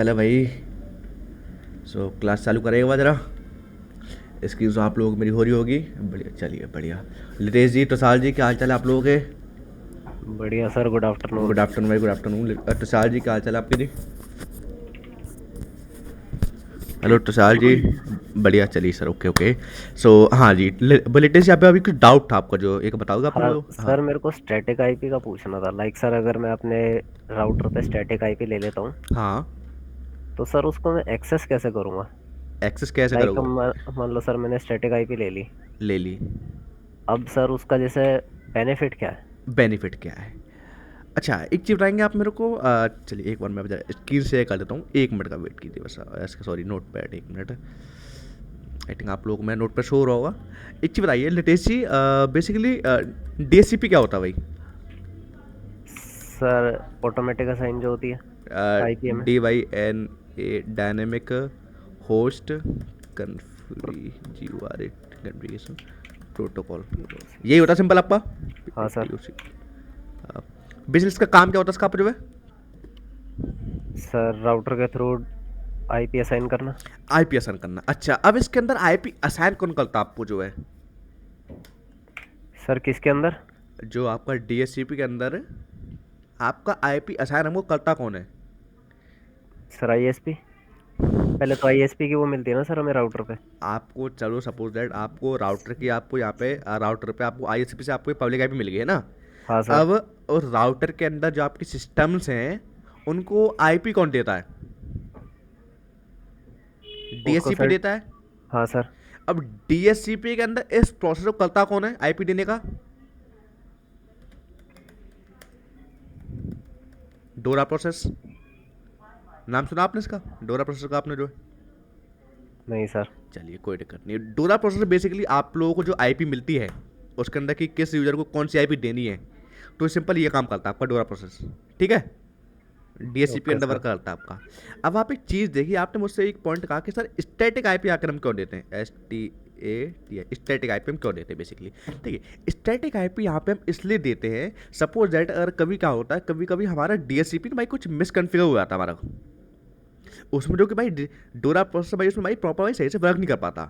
चलो भाई। क्लास चालू करेगा बाद जरा। स्क्रीन तो आप लोगों की मेरी हो रही होगी। बढ़िया, चलिए बढ़िया। लितेश जी, टसाल जी, क्या हाल चाल है आप लोगों के? बढ़िया sir, good afternoon. Good afternoon भाई, गुड आफ्टरनून। टसाल जी, क्या हाल चाल है आपके जी? हेलो टसाल जी। बढ़िया, चलिए सर, ओके ओके। हाँ जी, लितेश यहाँ पे अभी कुछ डाउट था आपका, जो एक बताओगे आपने हाँ जो? हाँ सर, मेरे को स्टैटिक आईपी का पूछना था। लाइक सर, अगर मैं अपने राउटर पे स्टैटिक आईपी ले लेता हूँ हाँ। तो सर उसको मैं एक्सेस कैसे करूँगा? एक्सेस कैसे लाइक करोगे? मान लो सर, मैंने स्टैटिक आईपी ले ली। ले ली। अब सर उसका जैसे बेनिफिट क्या है? बेनिफिट क्या है? अच्छा, एक चीज़ बताएंगे आप मेरे को? चलिए एक बार मैं स्क्रीन शेयर कर देता हूँ, 1 मिनट का वेट कीजिए बस। ऐसा sorry, note pad 1 minute. I think आप लोगों को मेरा नोट पर शो हो रहा होगा। एक चीज़ बताइए लितेश जी, बेसिकली डीएससीपी क्या होता है भाई? सर ऑटोमेटिक असाइन जो होती है आईपी में। D Y N A dynamic host configuration protocol. यही होता सिंपल आपका? हाँ सर। बिजनेस का काम क्या होता है इसका, आप जो है? सर राउटर के थ्रू आईपी असाइन करना। आईपी असाइन करना। अच्छा, अब इसके अंदर आईपी असाइन कौन करता है आपको जो है? सर किसके अंदर? जो आपका डीएससीपी के अंदर आपका आईपी असाइन हमको करता कौन है? Sir ISP. पहले तो आईएसपी की वो मिलती है ना सर हमें राउटर पे। आपको चलो सपोज दैट आपको राउटर की, आपको यहाँ पे राउटर पे आपको आईएसपी से आपको पब्लिक आईपी मिल गई है ना? हाँ सर। अब उस राउटर के अंदर जो आपके सिस्टम्स हैं उनको आईपी कौन देता है? उसको डीएससीपी सर। देता है। हाँ सर। अब डीएससीपी के अंदर इस प्रोसेस को करता कौन है आईपी देने का? डोरा प्रोसेस। नाम सुना आपने इसका? डोरा प्रोसेस का आपने जो है? नहीं सर। चलिए कोई दिक्कत नहीं। डोरा प्रोसेस बेसिकली आप लोगों को जो आईपी मिलती है उसके अंदर की किस यूजर को कौन सी आईपी देनी है, तो सिंपल ये काम करता है आपका डोरा प्रोसेस। ठीक है? DSCP okay under sir. Work करता है आपका। अब आप एक चीज़ देखिए, आपने मुझसे एक पॉइंट कहा कि सर स्टैटिक आईपी आकर हम क्यों देते हैं? स्टैटिक आईपी हम क्यों देते हैं बेसिकली? ठीक है, स्टैटिक आईपी यहाँ पे हम इसलिए देते हैं, सपोज दैट अगर कभी क्या होता है, कभी कभी हमारा डीएससीपी ना भाई कुछ मिसकन्फिगर हो जाता है हमारा। उसमें जो कि भाई डोरा प्रोसेसर भाई उसमें भाई प्रॉपर भाई सही से वर्क नहीं कर पाता।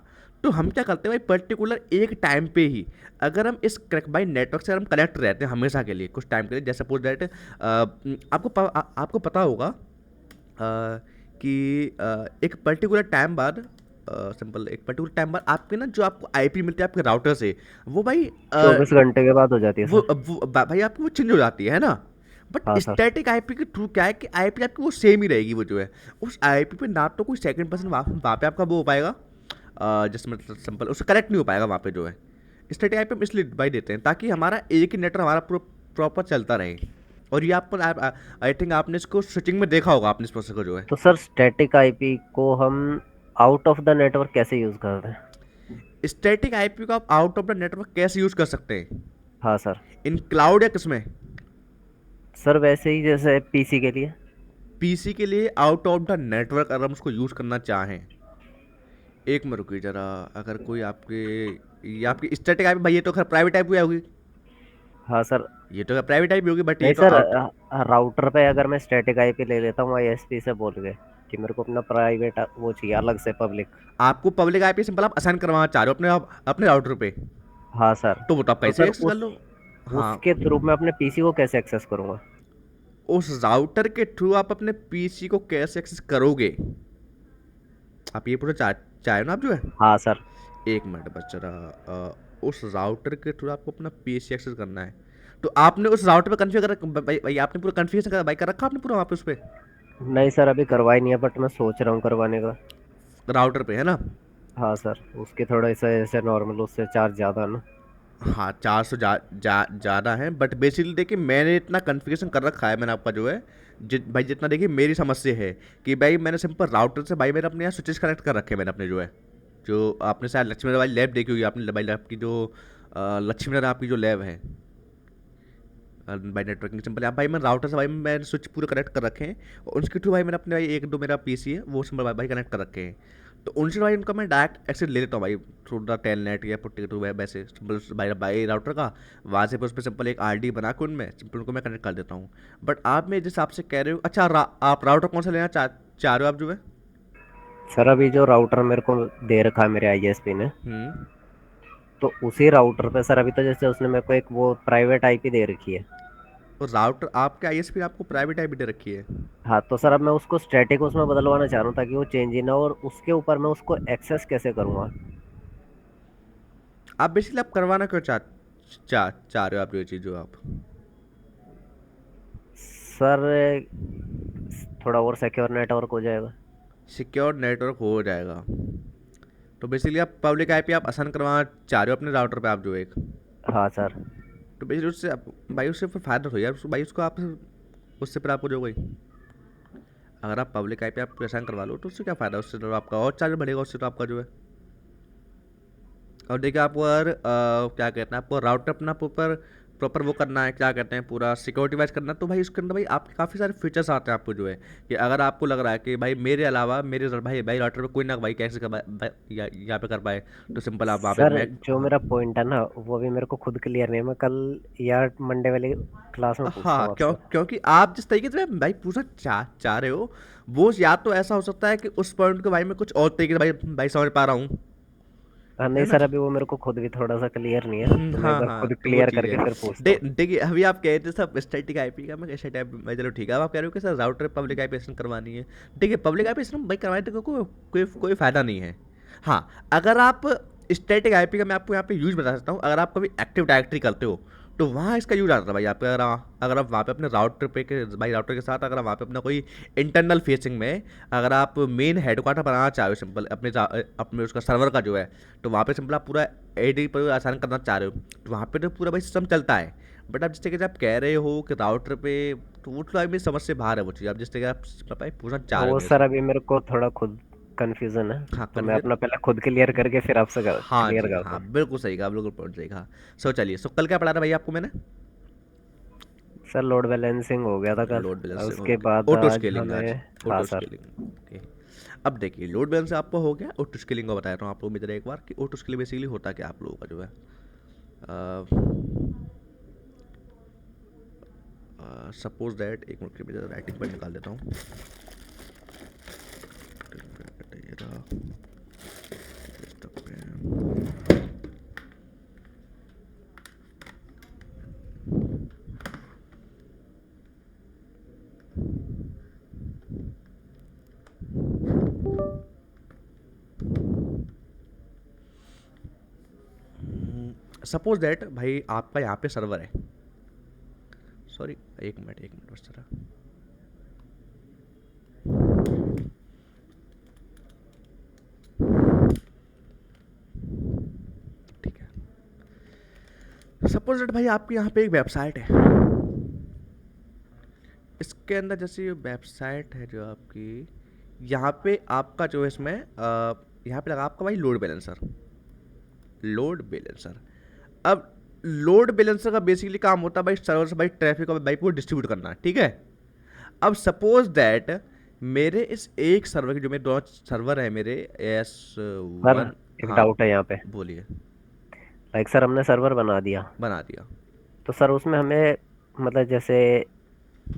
तो हम क्या करते हैं भाई, पर्टिकुलर एक टाइम पे ही अगर हम इस भाई नेटवर्क से अगर हम कनेक्ट रहते हैं हमेशा के लिए कुछ टाइम के लिए, जैसे सपोज दैट आपको पता होगा कि एक पर्टिकुलर टाइम बाद, सिंपल एक पर्टिकुलर टाइम बाद आपके ना जो आपको आईपी मिलती है आपके राउटर से, वो भाई 24 घंटे के बाद हो जाती है सर। भाई आपकी वो चेंज हो जाती है ना? बट हाँ सर। स्टैटिक आईपी के थ्रू क्या है कि आईपी आपकी वो सेम ही रहेगी, वो जो है उस आईपी पे ना तो कोई सेकंड पर्सन वहाँ पे आपका वो हो पाएगा, जैसे मतलब सिंपल उससे कनेक्ट नहीं हो पाएगा वहाँ पे जो है। स्टैटिक आईपी हम इसलिए भाई देते हैं ताकि हमारा एक ही नेटवर्क हमारा प्रॉपर चलता रहे। और ये आप आई थिंक आपने इसको स्विचिंग में देखा होगा आपने इस प्रोसेस को जो है। तो सर स्टैटिक आईपी को हम आउट ऑफ द नेटवर्क कैसे यूज करते हैं? स्टैटिक आईपी को आप आउट ऑफ द नेटवर्क कैसे यूज़ कर सकते हैं? हाँ सर। इन क्लाउड या किसमें? सर वैसे ही जैसे पीसी के लिए। पीसी के लिए आउट ऑफ द नेटवर्क अगर हम उसको यूज़ करना चाहें, एक मिनट रुकिए जरा। अगर कोई आपके, ये आपकी स्टैटिक आईपी भाई, ये तो खैर प्राइवेट आईपी होगी। हाँ सर। ये तो प्राइवेट आईपी होगी, बट ये नहीं तो सर, आउट। राउटर पे अगर मैं स्टैटिक आईपी ले लेता हूँ आईएसपी से बोल के कि मेरे को अपना प्राइवेट वो चाहिए अलग से पब्लिक। आपको पब्लिक आईपी सिंपल आप असाइन करवाना चाह रहे हो अपने राउटर पे, हाँ सर। तो वो तो आप तो कैसे सर एक्सेस कर लो। हाँ, उसके थ्रू मैं अपने पीसी को कैसे एक्सेस करूँगा? उस राउटर के थ्रू आप अपने पीसी को कैसे एक्सेस करोगे, आप ये पूछना चाहे ना आप जो है? हाँ सर। एक मिनट बस जरा। उस राउटर के थ्रू आपको अपना पीसी एक्सेस करना है, तो आपने उस राउटर पे कन्फिगर भाई भाई आपने पूरा कन्फिगरेशन कर भाई कर रखा आपने पूरा वहाँ पे उस पर नहीं सर, अभी करवाई नहीं है बट मैं सोच रहा हूँ करवाने का। राउटर पे, है ना? हाँ सर, उसके थोड़ा सा ऐसे नॉर्मल उससे चार्ज ज़्यादा है ना। हाँ, 400 ज़्यादा है, बट बेसिकली देखिए मैंने इतना कन्फिगरेशन कर रखा है मैंने आपका जो है, भाई जितना देखिए मेरी समझ से है कि भाई मैंने सिंपल राउटर से भाई मैंने अपने यहाँ स्विचेस कनेक्ट कर रखे हैं मैंने अपने जो है। जो आपने शायद लक्ष्मी वाली लैब देखी होगी आपने भाई, लैब की जो लक्ष्मी नगर आपकी जो लैब है बाई नेटवर्किंग, सिंपल आप भाई मैं राउटर से भाई मैंने स्विच पूरे कनेक्ट कर रखे हैं, और उसके थ्रू भाई मैंने अपने भाई एक दो मेरा पीसी है वो सिंपल भाई कनेक्ट कर रखे हैं। तो उनसे भाई उनका मैं डायरेक्ट एक्सेस ले लेता हूँ भाई थ्रू द टेलनेट या पुट्टी टू वेब, ऐसे सिंपल भाई बाई राउटर का वहाँ से उस पर सिंपल एक आरडी बना के उनमें सिंपल उनको मैं कनेक्ट कर देता हूँ। बट आप मैं जिस हिसाब से कह रहे हो, अच्छा आप राउटर कौन सा लेना चारों आप जो है। सर अभी जो राउटर मेरे को दे रखा है मेरे आईएसपी ने, हम्म। तो उसी राउटर पे सर अभी तो जैसे उसने मेरे को एक वो प्राइवेट आईपी दे रखी है। और राउटर आपके आईएसपी आपको प्राइवेट आईपी दे रखी है। हाँ तो सर अब मैं उसको स्टैटिक उसमें बदलवाना चाह रहा हूँ ताकि वो चेंज ही ना हो, और उसके ऊपर मैं उसको एक्सेस कैसे करूँगा। आप बेसिकली आप करवाना क्यों चाह रहे हो आप ये चीज़ जो आप। सर थोड़ा और सिक्योर नेटवर्क हो जाएगा। सिक्योर नेटवर्क हो जाएगा। तो बेसिकली आप पब्लिक आईपी आप आसान करवाना चाह रहे हो अपने राउटर पे आप जो एक। हाँ सर। तो बेसिकली उससे आप भाई उससे फिर फायदा तो यार भाई उसको आप उससे फिर आपको जो भाई अगर आप पब्लिक आईपी आप आसान करवा लो तो उससे क्या फ़ायदा, उससे तो आपका और चार्ज बढ़ेगा उससे तो आपका जो है। और देखिए आपको अगर क्या कहते हैं आपको राउटर अपना प्रॉपर प्रॉपर वो करना है, क्या कहते हैं पूरा सिक्योरिटी वाइज करना है, तो भाई उसके अंदर भाई आपके काफ़ी सारे फीचर्स आते हैं आपको जो है कि अगर आपको लग रहा है कि भाई मेरे अलावा मेरे भाई भाई राउटर पे कोई ना भाई कैसे कर यहाँ पे कर पाए, तो सिंपल आप वहाँ पे सर मैं। जो हाँ मेरा पॉइंट है ना वो भी मेरे को खुद क्लियर नहीं है, मैं कल या मंडे वाली क्लास में पूछता हाँ हूँ आपसे। क्योंकि आप जिस तरीके से भाई पूछना चाह रहे हो वो या तो ऐसा हो सकता है कि उस पॉइंट को भाई मैं कुछ और तरीके से भाई भाई समझ पा रहा हूँ, हाँ है नहीं ना। सर अभी वो मेरे को खुद भी थोड़ा सा क्लियर नहीं है, तो मैं एक हाँ बार हाँ खुद तो वो क्लियर चीज़ है। करके फिर पूछता हूँ। देखिए अभी आप कह रहे थे सब स्टैटिक आईपी का, मैं स्टैटिक मैं चलो ठीक है, अब आप कह रहे हो कि सर राउटर पब्लिक आईपी करवानी है। देखिए पब्लिक आईपी भाई करवाने तो कोई फ़ायदा नहीं है। हाँ अगर आप स्टैटिक आईपी का मैं आपको यहाँ पे यूज बता सकता हूँ, अगर आप कभी एक्टिव डायरेक्टरी करते हो तो वहाँ इसका यूज आता है भाई आपका। अगर आप वहाँ पे अपने राउटर पे के भाई राउटर के साथ अगर आप वहाँ पे अपना कोई इंटरनल फेसिंग में अगर आप मेन हेडक्वार्टर बनाना चाहो सिंपल अपने उसका सर्वर का जो है, तो वहाँ पे सिंपल आप पूरा एडी पर आसान करना चाह रहे हो तो वहाँ पे तो पूरा भाई सिस्टम चलता है। बट आप जिस तरीके से आप कह रहे हो कि राउटर पे, तो वो थोड़ा मेरी समझ से बाहर है वो चीज़, आप जिस तरीके आप भाई पूछना चाह रहे हो वो मेरे सर से। अभी मेरे को थोड़ा खुद कंफ्यूजन है, हाँ तो मैं कन्फ्यूजन। अपना पहले खुद क्लियर करके फिर आपसे हाँ क्लियर जी करता हाँ हूँ। बिल्कुल सही कहा, बिल्कुल पॉइंट सही कहा। सो चलिए सो कल क्या पढ़ा था भाई आपको मैंने। सर लोड बैलेंसिंग हो गया था कल, लोड और बैलेंसिंग उसके बाद ऑटो आज स्केलिंग आज। हमें। हाँ ऑटो सर। Scaling okay. अब देखिए लोड बैलेंस आपको हो गया, ऑटो स्केलिंग को बताया था आपको मित्र एक बार कि ऑटो स्केलिंग बेसिकली होता क्या आप लोगों का जो है। सपोज दैट एक मिनट की राइटिंग पर निकाल देता हूँ। ये रहा, desktop पे। सपोज दैट भाई आपका यहाँ पे सर्वर है, सॉरी एक मिनट बस जरा। ठीक है, सपोज दैट भाई आपके यहाँ पे एक वेबसाइट है, इसके अंदर जैसे ये वेबसाइट है जो आपकी, यहाँ पे आपका जो है इसमें यहाँ पे लगा आपका भाई लोड बैलेंसर। लोड बैलेंसर, अब लोड बैलेंसर का बेसिकली काम होता है भाई सर्वर से भाई ट्रैफिक को भाई को डिस्ट्रीब्यूट करना, ठीक है। अब सपोज दैट मेरे इस एक सर्वर के जो मेरे दो सर्वर है मेरे एस सर वन। एक हाँ डाउट है यहाँ पे। बोलिए। लाइक सर हमने सर्वर बना दिया, बना दिया। तो सर उसमें हमें मतलब जैसे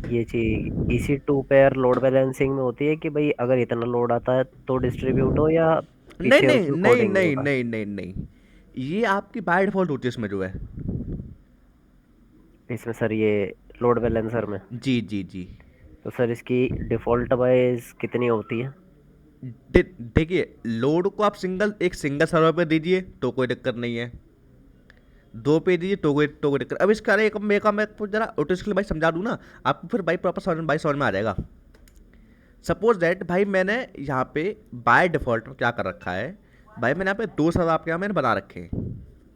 ये चीज EC2 पेयर लोड बैलेंसिंग में होती है कि भाई अगर इतना लोड आता है तो डिस्ट्रीब्यूट हो, या नहीं पीछे नहीं उसमें नहीं कोडिंग नहीं नहीं होगा। नहीं नहीं नहीं, ये आपकी बाय डिफॉल्ट होती है इसमें जो है। इसमें सर ये लोड बैलेंसर में, जी जी जी। तो सर इसकी डिफॉल्ट वाइज कितनी होती है। देखिए लोड को आप एक सिंगल सर्वर पे दीजिए तो कोई दिक्कत नहीं है, दो पे दीजिए तो कोई दिक्कत। अब इसका एक मैं आपको जरा ऑटो स्किल भाई समझा दूँ ना, आपको फिर भाई प्रॉपर समझ में आ जाएगा। सपोज दैट भाई मैंने यहाँ पे बाय डिफॉल्ट में क्या कर रखा है, भाई मैंने यहाँ पे दो सर्वर आपके यहाँ मैंने बना रखे हैं।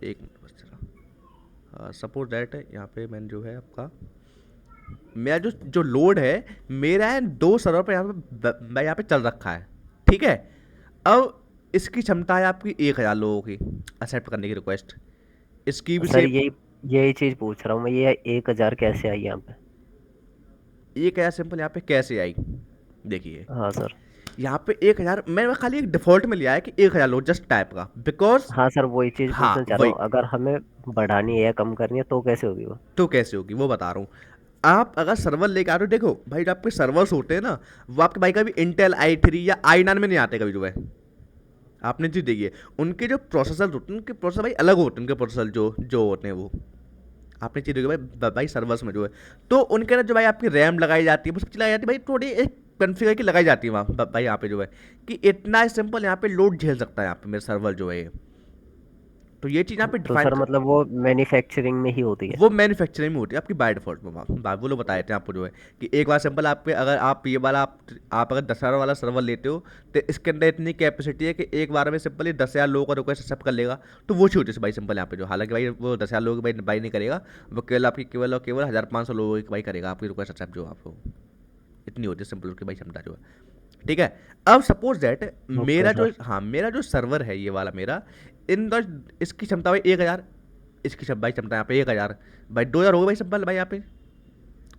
एक मिनट बस जरा। सपोज दैट यहाँ पे मैंने जो है आपका मेरा जो जो लोड है मेरा है दो सर्वर पे यहाँ पे मैं यहाँ पे चल रखा है, ठीक है। अब इसकी क्षमता है आपकी 1000 लोगों की एक्सेप्ट करने की रिक्वेस्ट, इसकी भी सर सेम। यही यही चीज पूछ रहा हूँ मैं, ये 1000 कैसे आई यहाँ पे। 1000 सिंपल यहाँ पे कैसे आई, देखिए हाँ सर। यहाँ पे 1000 मैंने खाली एक डिफॉल्ट में लिया है कि 1000 लोग जस्ट टाइप का बिकॉज। हाँ सर वही चीज हाँ पूछना चाह रहा वही, हूँ, अगर हमें बढ़ानी है या कम करनी है तो कैसे होगी वो। तो कैसे होगी वो बता रहा हूँ। आप अगर सर्वर लेके आ रहे हो, देखो भाई जो आपके सर्वर्स होते हैं ना, वो आपके भाई कभी इंटेल i3 या i9 में नहीं आते कभी जो है। आपने चीज़ देखी है, उनके जो प्रोसेसर होते हैं, उनके प्रोसेसर भाई अलग होते हैं, उनके प्रोसेसर जो जो होते हैं वो। आपने चीज़ देखी भाई, भाई सर्वर्स में जो है, तो उनके अंदर जो भाई आपकी रैम लगाई जाती है, वो सब चीज़ लगाई जाती है भाई, थोड़ी एक कन्फिगर की लगाई जाती है वहाँ भाई यहाँ पे जो है, कि इतना सिंपल यहाँ पे लोड झेल सकता है यहाँ पे मेरा सर्वर जो है ये। तो ये चीज़ यहाँ पे तो डिफाइन सर मतलब वो मैन्युफैक्चरिंग में ही होती है। वो मैन्युफैक्चरिंग में होती है आपकी बाय डिफॉल्ट में। वो लोग बताए थे आपको जो है, कि एक बार सिंपल आपके अगर आप ये वाला आप अगर 10,000 वाला सर्वर लेते हो, तो इसके अंदर इतनी कैपेसिटी है कि एक बार में सिंपल ही 10,000 लोगों का रिक्वेस्ट एक्सेप्ट कर लेगा। तो वो छोटी सी भाई सिंपल यहाँ पे जो, हालांकि भाई वो 10,000 लोगों की भाई बाई नहीं करेगा, वो केवल आपकी केवल और केवल 1,500 लोगों की भाई करेगा आपकी रिक्वेस्ट एक्सेप्ट जो आपको। इतनी होती है सिंपल उसकी भाई क्षमता जो है। ठीक है। अब सपोज दैट ओके मेरा जो, सर। हाँ मेरा जो सर्वर है ये वाला मेरा, इन द इसकी क्षमता भाई 1,000, इसकी भाई क्षमता यहाँ पे 1,000, भाई 2,000 हो गए भाई सिंपल भाई यहाँ पे,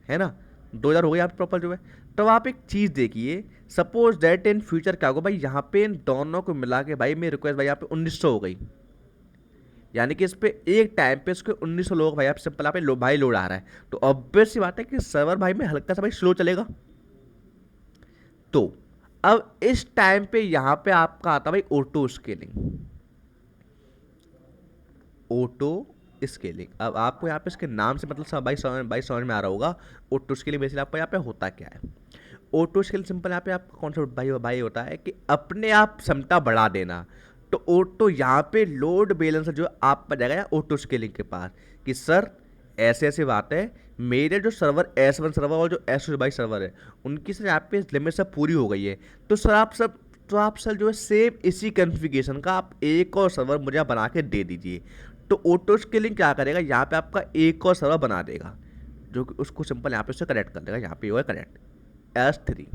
है ना। 2,000 हो गए यहाँ पे प्रॉपर जो है। तो आप एक चीज़ देखिए, सपोज दैट इन फ्यूचर क्या होगा भाई, यहाँ पे इन दोनों को मिला के भाई मेरी रिक्वेस्ट भाई यहाँ पे 1,900 हो गई। यानी कि इस पे एक टाइम पे इसके 1,900 लोग भाई आप सिंपल यहाँ पे भाई लोड आ रहा है। तो ऑब्वियस सी बात है कि सर्वर भाई में हल्का सा भाई स्लो चलेगा। तो अब इस टाइम पे यहाँ पे आपका आता भाई ऑटो स्केलिंग। ऑटो स्केलिंग, अब आपको यहाँ पे इसके नाम से मतलब सब भाई समझ में आ रहा होगा। ऑटो स्केलिंग बेसिकली आपको यहाँ पे होता क्या है। ऑटो स्केल सिंपल यहाँ पे आपका कॉन्सेप्ट भाई भाई होता है कि अपने आप क्षमता बढ़ा देना। तो ऑटो यहाँ पे लोड बैलेंसर जो आप पर जाएगा ऑटो स्केलिंग के पास, कि सर ऐसे ऐसे बात है, मेरे जो सर्वर S1 सर्वर और जो S2 बाई सर्वर है, उनकी सर यहाँ पे लिमिट सब पूरी हो गई है। तो सर आप सब, तो आप सर जो है सेम इसी कन्फिगेशन का आप एक और सर्वर मुझे बना के दे दीजिए। तो ऑटो स्केलिंग क्या करेगा, यहाँ पे आपका एक और सर्वर बना देगा, जो कि उसको सिंपल यहाँ पे उससे कनेक्ट कर देगा। यहाँ पे वो है कनेक्ट S3,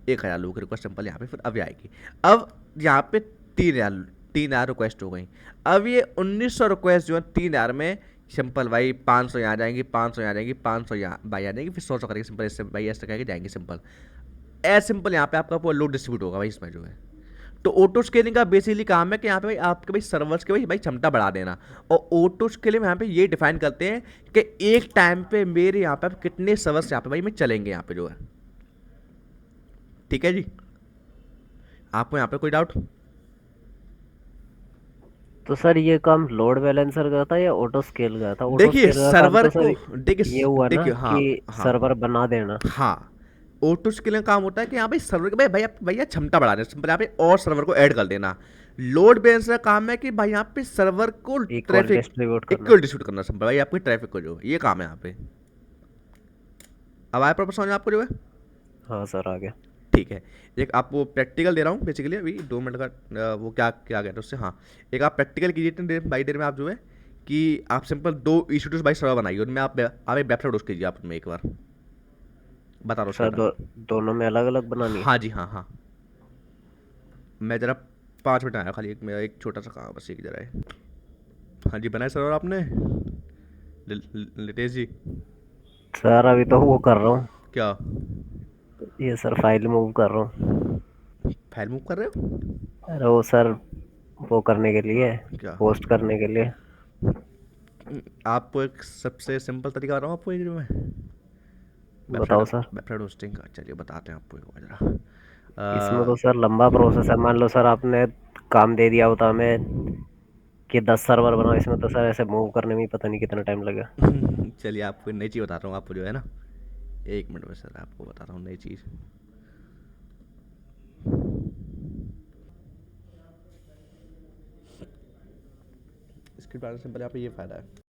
1,000 लोगों की रिक्वेस्ट सिंपल यहाँ पे फिर अभी आएगी। अब यहाँ पे 3,000 रिक्वेस्ट हो गई। अब ये 1,900 रिक्वेस्ट जो है 3,000 में सिंपल भाई 500 यहाँ जाएंगी, 500 यहाँ जाएंगी, 500 यहाँ भाई आ जाएंगी, फिर 100 करेंगे सिंपल, इससे भाई ऐसे करके जाएंगे सिंपल। एज सिंपल यहाँ पे आपका पूरा लोड डिस्ट्रीब्यूट होगा भाई इसमें जो है। तो ऑटो स्केलिंग का बेसिकली काम है कि यहाँ पे भाई आपके भाई सर्वर्स के भाई क्षमता बढ़ा देना। और ऑटो स्केलिंग में यहाँ पे ये डिफाइन करते हैं कि एक टाइम पे मेरे यहाँ पे कितने सर्वर्स यहाँ पे भाई में चलेंगे यहाँ पे जो है। ठीक है जी, आपको यहाँ पे कोई डाउट। तो सर ये काम लोड बैलेंसर का था या ऑटो स्केल का था? ऑटो देखिए स्केल का काम सर्वर तो सर को, ये देखिए हुआ ना देखिए, हाँ कि हाँ सर्वर बना देना। हाँ, ऑटो स्केलिंग का काम होता है कि यहाँ पे सर्वर के भाई भैया भैया क्षमता बढ़ा देना सिंपल, यहाँ पे और सर्वर को ऐड कर देना। लोड बैलेंसर का काम है कि भाई यहाँ पे सर्वर को इक्वल ट्रैफिक डिस्ट्रीब्यूट करना। इक्वल डिस्ट्रीब्यूट करना सिंपल भाई, आपके ट्रैफिक को जो है, ये काम है यहाँ पे। अब आया प्रॉपर समझ में आपको जो है। हाँ सर आ गया। ठीक है। एक आपको प्रैक्टिकल दे रहा हूँ बेसिकली अभी 2 मिनट का, वो क्या क्या कहते हैं उससे, हाँ। एक आप प्रैक्टिकल कीजिए बाई देर में, आप जो है कि आप सिंपल 2 EC2 बाई सर्वर बनाइए, उनमें आप एक वेबसाइट होस्ट कीजिए आप उनमें एक बार, बता रहा हूँ उसका सर काम। दोनों में अलग अलग बनानी है। हाँ जी, हाँ हाँ। मैं ज़रा 5 मिनट आया, खाली एक मेरा एक छोटा सा काम बस, एक जरा है। हाँ जी, बनाए सर्वर आपने लितेश जी। सर अभी तो वो कर रहा हूँ। क्या ये सर फाइल मूव कर रहा हूँ। फाइल मूव कर रहे हो। अरे वो सर वो करने के लिए, क्या पोस्ट करने के लिए। आपको एक सबसे सिंपल तरीका बता रहा हूँ आपको, एक जो मैं वेबसाइट बताओ सर। वेबसाइट होस्टिंग का, चलिए बताते हैं आपको एक बार जरा। इसमें तो सर लंबा प्रोसेस है। मान लो सर आपने काम दे दिया होता हमें कि 10 सर्वर बनाओ, इसमें तो सर ऐसे मूव करने में ही पता नहीं कितना टाइम लगेगा। चलिए आपको नई चीज़ बता रहा हूँ आपको जो है ना, 1 मिनट में सर आपको बता रहा हूँ नई चीज़। इसके बारे में सिंपल यहाँ पे ये फ़ायदा है।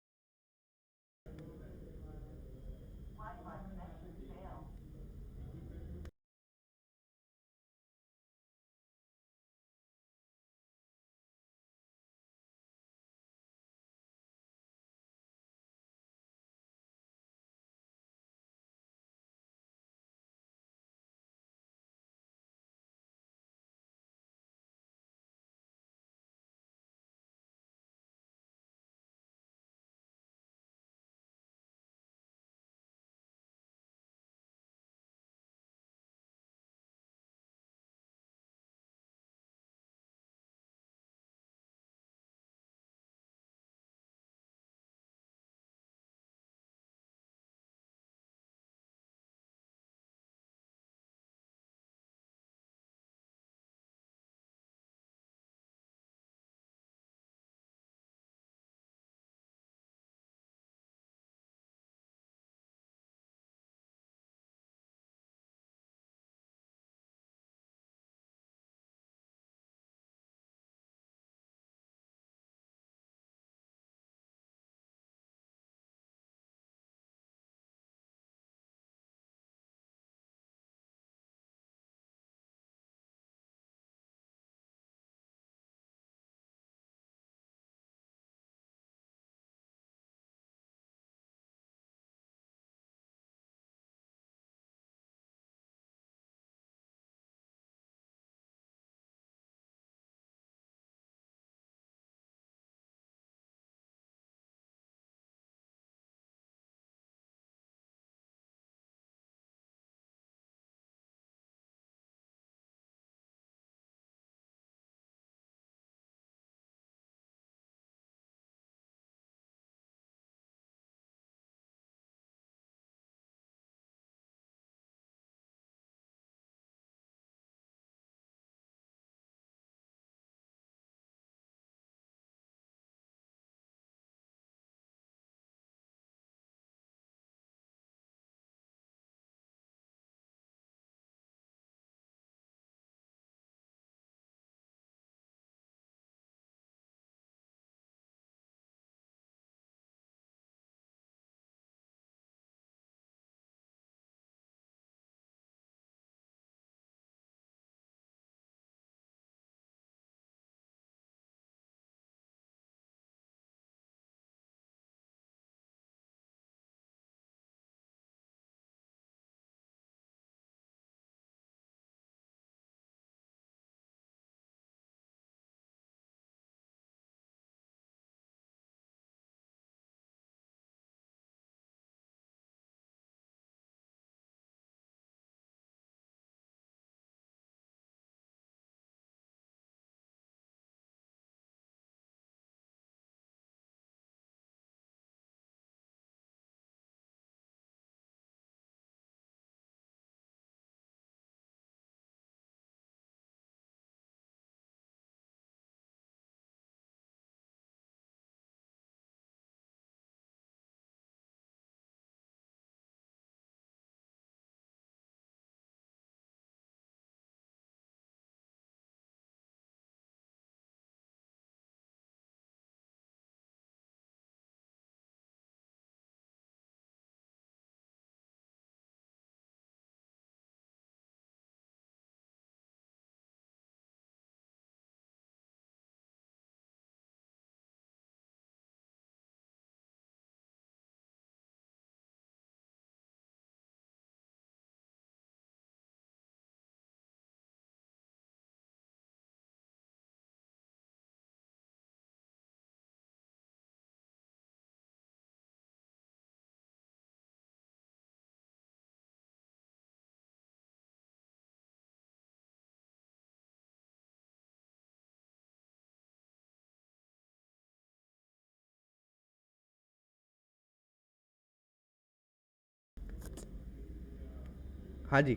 हाँ जी,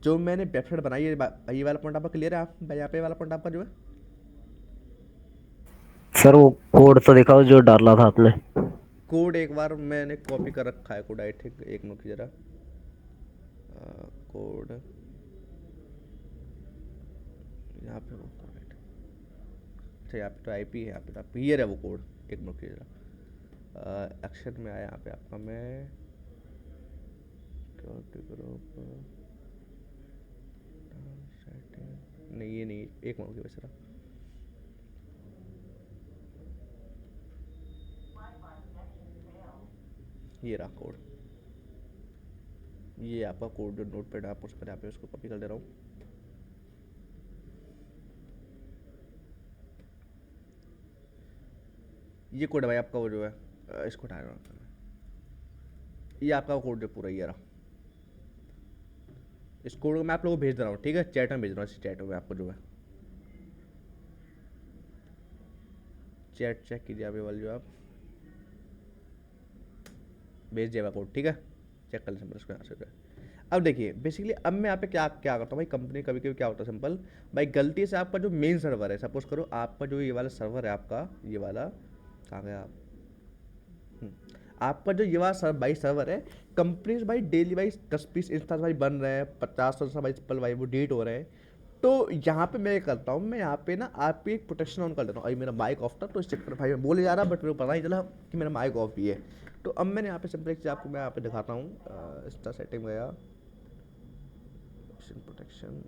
जो मैंने वेबसाइट बनाई है, ये वाला पॉइंट आपका क्लियर है? आप यहाँ पे वाला पॉइंट आपका जो है, सर वो कोड तो दिखाओ जो डाला था आपने। कोड एक बार मैंने कॉपी कर रखा है कोड, आई थिंक, एक मिनट जरा, कोड यहाँ पे वो कोड, अच्छा यहाँ पे तो आईपी है, यहाँ पे तो क्लियर है वो कोड, एक मिनट जरा, एक्शन में आया यहाँ पे आपका, मैं ग्रुप नहीं, ये नहीं, एक मिनट की वैसे रहा, ये रहा कोड, ये आपका कोड जो नोट पैड आप उस पर यहाँ पे उसको कॉपी कर दे रहा हूँ। ये कोड है भाई आपका वो जो है, इसको उठा रहा हूँ, ये आपका कोड जो पूरा ये रहा, इस कोड को मैं आप लोगों को भेज दे रहा हूँ, ठीक है, चैट में भेज रहा हूँ, इस चैट में आपको जो है, चैट चेक कीजिए, अभी वाली जो आप भेज दिया कोड, ठीक है, चेक कर लें सिंपल इसको यहाँ से। अब देखिए बेसिकली अब मैं यहाँ पे क्या क्या करता हूँ भाई, कंपनी कभी कभी क्या होता है सिंपल भाई, गलती से आपका जो मेन सर्वर है, सपोज करो आपका जो ये वाला सर्वर है आपका, ये वाला कहाँ गया आप, आपका जो ये वाला भाई सर्वर है, कंपनीज भाई डेली भाई 10-20 इंस्टांस भाई बन रहे हैं, 50 भाई सिंपल भाई वो डिलीट हो रहे हैं, तो यहाँ पे मैं करता हूँ, मैं यहाँ पे ना आपकी एक प्रोटेक्शन ऑन कर देता हूँ। अभी मेरा माइक ऑफ था तो इस चक्कर भाई मैं बोले जा रहा, बट मेरे को पता नहीं चला कि मेरा माइक ऑफ भी है। तो अब मैंने यहाँ पे सिंपल एक चीज़ आपको मैं यहाँ पे दिखाता हूँ, इंस्टा सेटिंग गया, प्रोटेक्शन,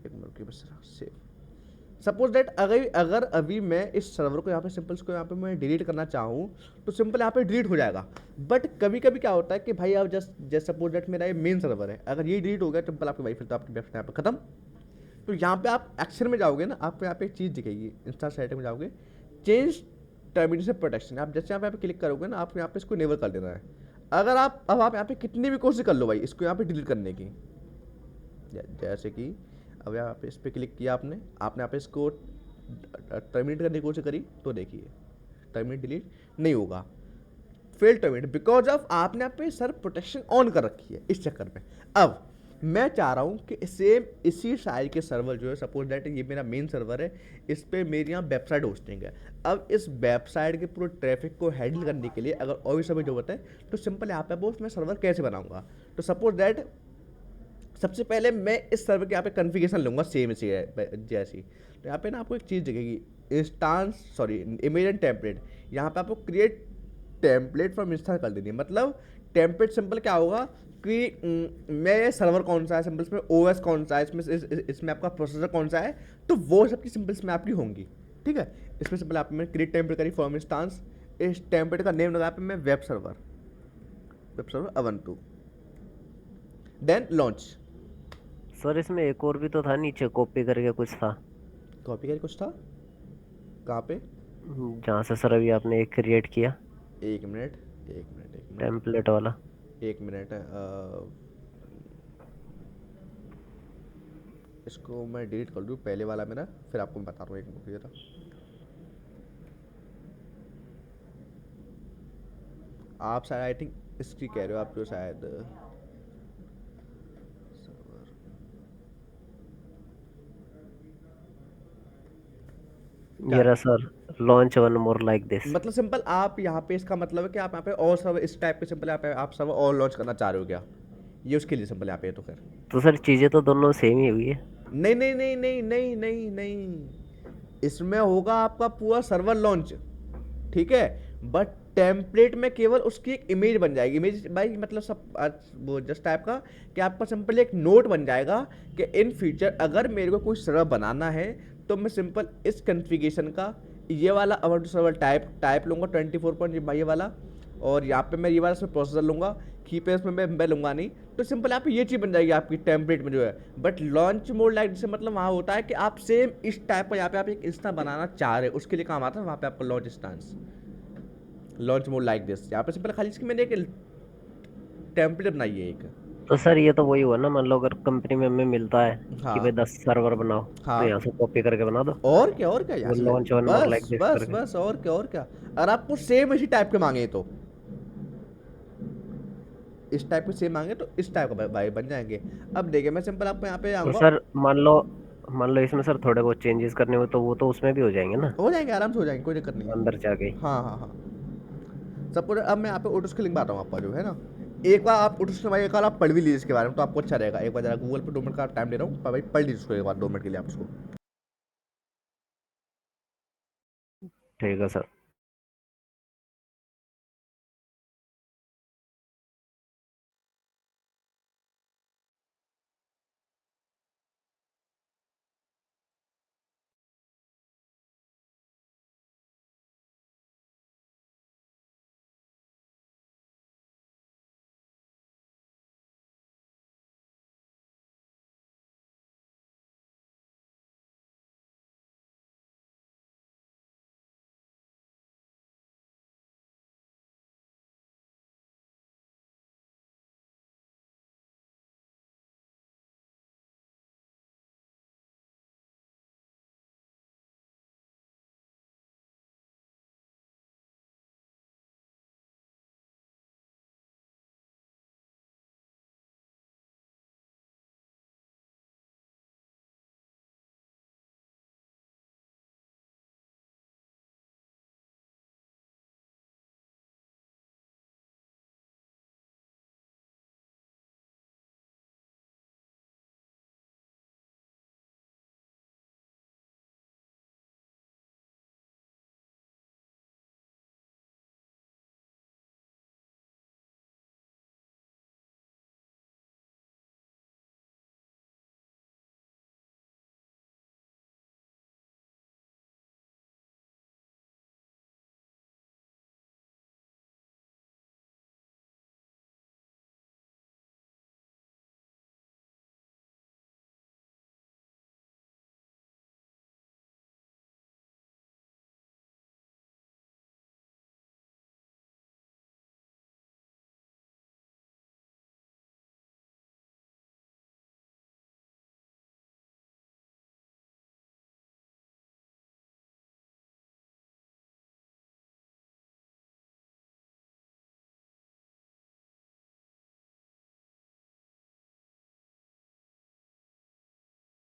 एक मिनट की बस सेव, सपोज दैट अगर अगर अभी मैं इस सर्वर को यहाँ पे सिंपल को यहाँ पे मैं डिलीट करना चाहूँ तो सिंपल यहाँ पे डिलीट हो जाएगा। बट कभी कभी क्या होता है कि भाई आप जस्ट सपोज दैट मेरा ये मेन सर्वर है, अगर ये डिलीट हो गया सिंपल आपके भाई फिर तो आपकी वेबसाइट यहाँ पे खत्म। तो यहाँ पे आप एक्शन में जाओगे ना, आपको यहाँ पे एक चीज़ दिखेगी, इंस्टा सेटिंग में जाओगे, चेंज टर्मिनेशन प्रोटेक्शन, आप जैसे यहाँ पे क्लिक करोगे ना, आपको यहाँ पे इसको इनेबल कर देना है। अगर आप अब आप यहाँ पे कितनी भी कोशिश कर लो भाई इसको यहाँ पे डिलीट करने की, जैसे कि अब यहाँ पे इस पर क्लिक किया आपने यहाँ पे इसको टर्मिनेट करने की कोशिश करी तो देखिए टर्मिनेट डिलीट नहीं होगा, फेल टर्मिनेट, बिकॉज ऑफ आपने यहाँ पे सर प्रोटेक्शन ऑन कर रखी है इस चक्कर में। अब मैं चाह रहा हूँ कि सेम इसी साइज के सर्वर जो है, सपोज दैट ये मेरा मेन सर्वर है, इस पर मेरी यहाँ वेबसाइट होस्टिंग है। अब इस वेबसाइट के पूरे ट्रैफिक को हैंडल करने के लिए अगर और भी समय जरूरत है तो सिंपल यहाँ पे मैं सर्वर कैसे बनाऊंगा, तो सपोज दैट सबसे पहले मैं इस सर्वर के यहाँ पे कॉन्फ़िगरेशन लूँगा सेम इसी जैसी। तो यहाँ पे ना आपको एक चीज़ दिखेगी, instance sorry image and template, यहाँ पे आपको क्रिएट टेम्पलेट फ्रॉम इंस्टा कर देनी है। मतलब टेम्पलेट सिंपल क्या होगा कि मैं ये सर्वर कौन सा है, सिंपल इसमें ओएस कौन सा है, इसमें आपका प्रोसेसर कौन सा है, तो वो सबकी सिंपल इसमें आपकी होंगी, ठीक है। इसमें सिंपल आप मैं क्रिएट टेम्पलेट करी फ्रॉम इंस्टांस, इस टेम्पलेट का नेम लगा पे मैं web server Ubuntu, then launch. Sir इसमें एक और भी तो था नीचे, कॉपी करके कुछ था। कॉपी करके कुछ था कहाँ पे? जहाँ से सर अभी आपने एक क्रिएट किया, एक मिनट एक मिनट एक मिनट टेम्पलेट वाला। एक मिनट इसको मैं डिलीट कर दूँ पहले वाला मेरा, फिर आपको मैं बता रहा हूँ, एक मिनट जरा। आप शायद आई थिंक इसकी कह रहे हो आप, जो शायद ये रहा sir, launch one more like this. मतलब सिंपल आप यहाँ पे इसका मतलब है कि आप यहाँ पे और सब इस टाइप के सिंपल आप सब और लॉन्च करना चाह रहे हो क्या, ये उसके लिए सिंपल यहाँ पे है तो फिर तो सर चीजें तो दोनों सेम ही हुई है। नहीं नहीं नहीं नहीं नहीं नहीं नहीं, इसमें होगा आपका पूरा सर्वर लॉन्च, ठीक है, बट टेम्पलेट में केवल उसकी एक इमेज बन जाएगी। इमेज भाई मतलब सब वो जस्ट टाइप का कि आपका सिंपल एक नोट बन जाएगा कि इन फ्यूचर अगर मेरे को कोई सर्वर बनाना है तो मैं सिंपल इस कॉन्फ़िगरेशन का ये वाला अवंटू सर्वर टाइप लूँगा 24 ये वाला, और यहाँ पे मैं ये वाला इसमें प्रोसेसर लूँगा, कीपैड में मैं लूँगा नहीं, तो सिंपल यहाँ पे ये चीज़ बन जाएगी आपकी टेम्पलेट में जो है। बट लॉन्च मोड लाइक जैसे मतलब वहाँ होता है कि आप सेम इस टाइप का यहाँ पे आप एक इंस्टा बनाना चाह रहे हो, उसके लिए काम आता है वहाँ पे आपका launch instance, launch mode like this. यहाँ पे सिंपल खाली इसकी मैंने एक टेम्पलेट बनाई है एक, तो सर ये तो वही हुआ ना, मान लो अगर कंपनी में हमें मिलता है कि भाई हाँ 10 सर्वर बनाओ, तो हाँ। यहाँ से कॉपी करके बना दो, और क्या यहाँ वो से लॉन्च वन मोर बस लाइक दिस बस करके। बस, और क्या अगर आपको सेम इसी टाइप के मांगे तो इस टाइप के सेम मांगे तो इस टाइप का भाई बन जाएंगे। अब देखिए मैं सिंपल आपको यहाँ पे और आऊँगा। सर मान लो इसमें सर थोड़े बहुत चेंजेस करने हो तो वो तो उसमें भी हो जाएंगे ना, हो जाएंगे, आराम से हो जाएंगे, कोई दिक्कत नहीं अंदर जाके। है। हाँ हाँ हाँ। सपोज अब मैं यहाँ पे ऑटो स्किलिंग बताऊँ आपका जो है ना, एक बार आप ऑटो स्किलिंग भाई एक बार आप पढ़ भी लीजिए इसके बारे में तो आपको अच्छा रहेगा। एक बार जरा गूगल पे 2 मिनट का टाइम दे रहा हूँ, पर भाई पढ़ लीजिए उसको एक बार 2 मिनट के लिए आप उसको। ठीक है सर।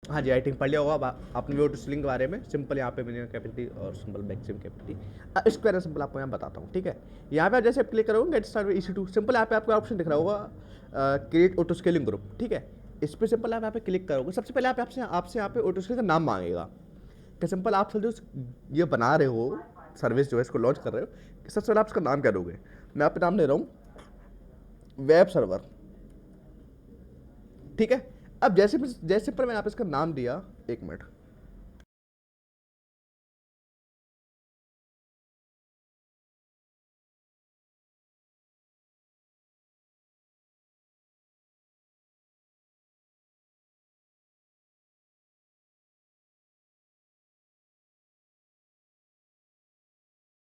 हाँ जी, आई थिंक पढ़ लिया होगा आपने भी ऑटो स्किलिंग के बारे में। सिंपल यहाँ पे मिनिमम कैपेसिटी और simple maximum capacity square simple आपको यहाँ बताता हूँ, ठीक है। यहाँ पे आप जैसे क्लिक करोगे get start with EC2 simple, यहाँ पे आपको ऑप्शन दिख रहा होगा क्रिएट ऑटो स्केलिंग ग्रुप, ठीक है। इस पर सिंपल आप यहाँ पे क्लिक करोगे, सबसे पहले आप आपसे आपसे यहाँ पे ऑटो स्केलिंग का नाम मांगेगा कि सिंपल आप जो ये बना रहे हो सर्विस जो है इसको लॉन्च कर रहे हो, सबसे पहले आप इसका नाम क्या दोगे। मैं आप पे नाम दे रहा हूँ वेब सर्वर, ठीक है। अब जैसे पर मैंने आप इसका नाम दिया, एक मिनट,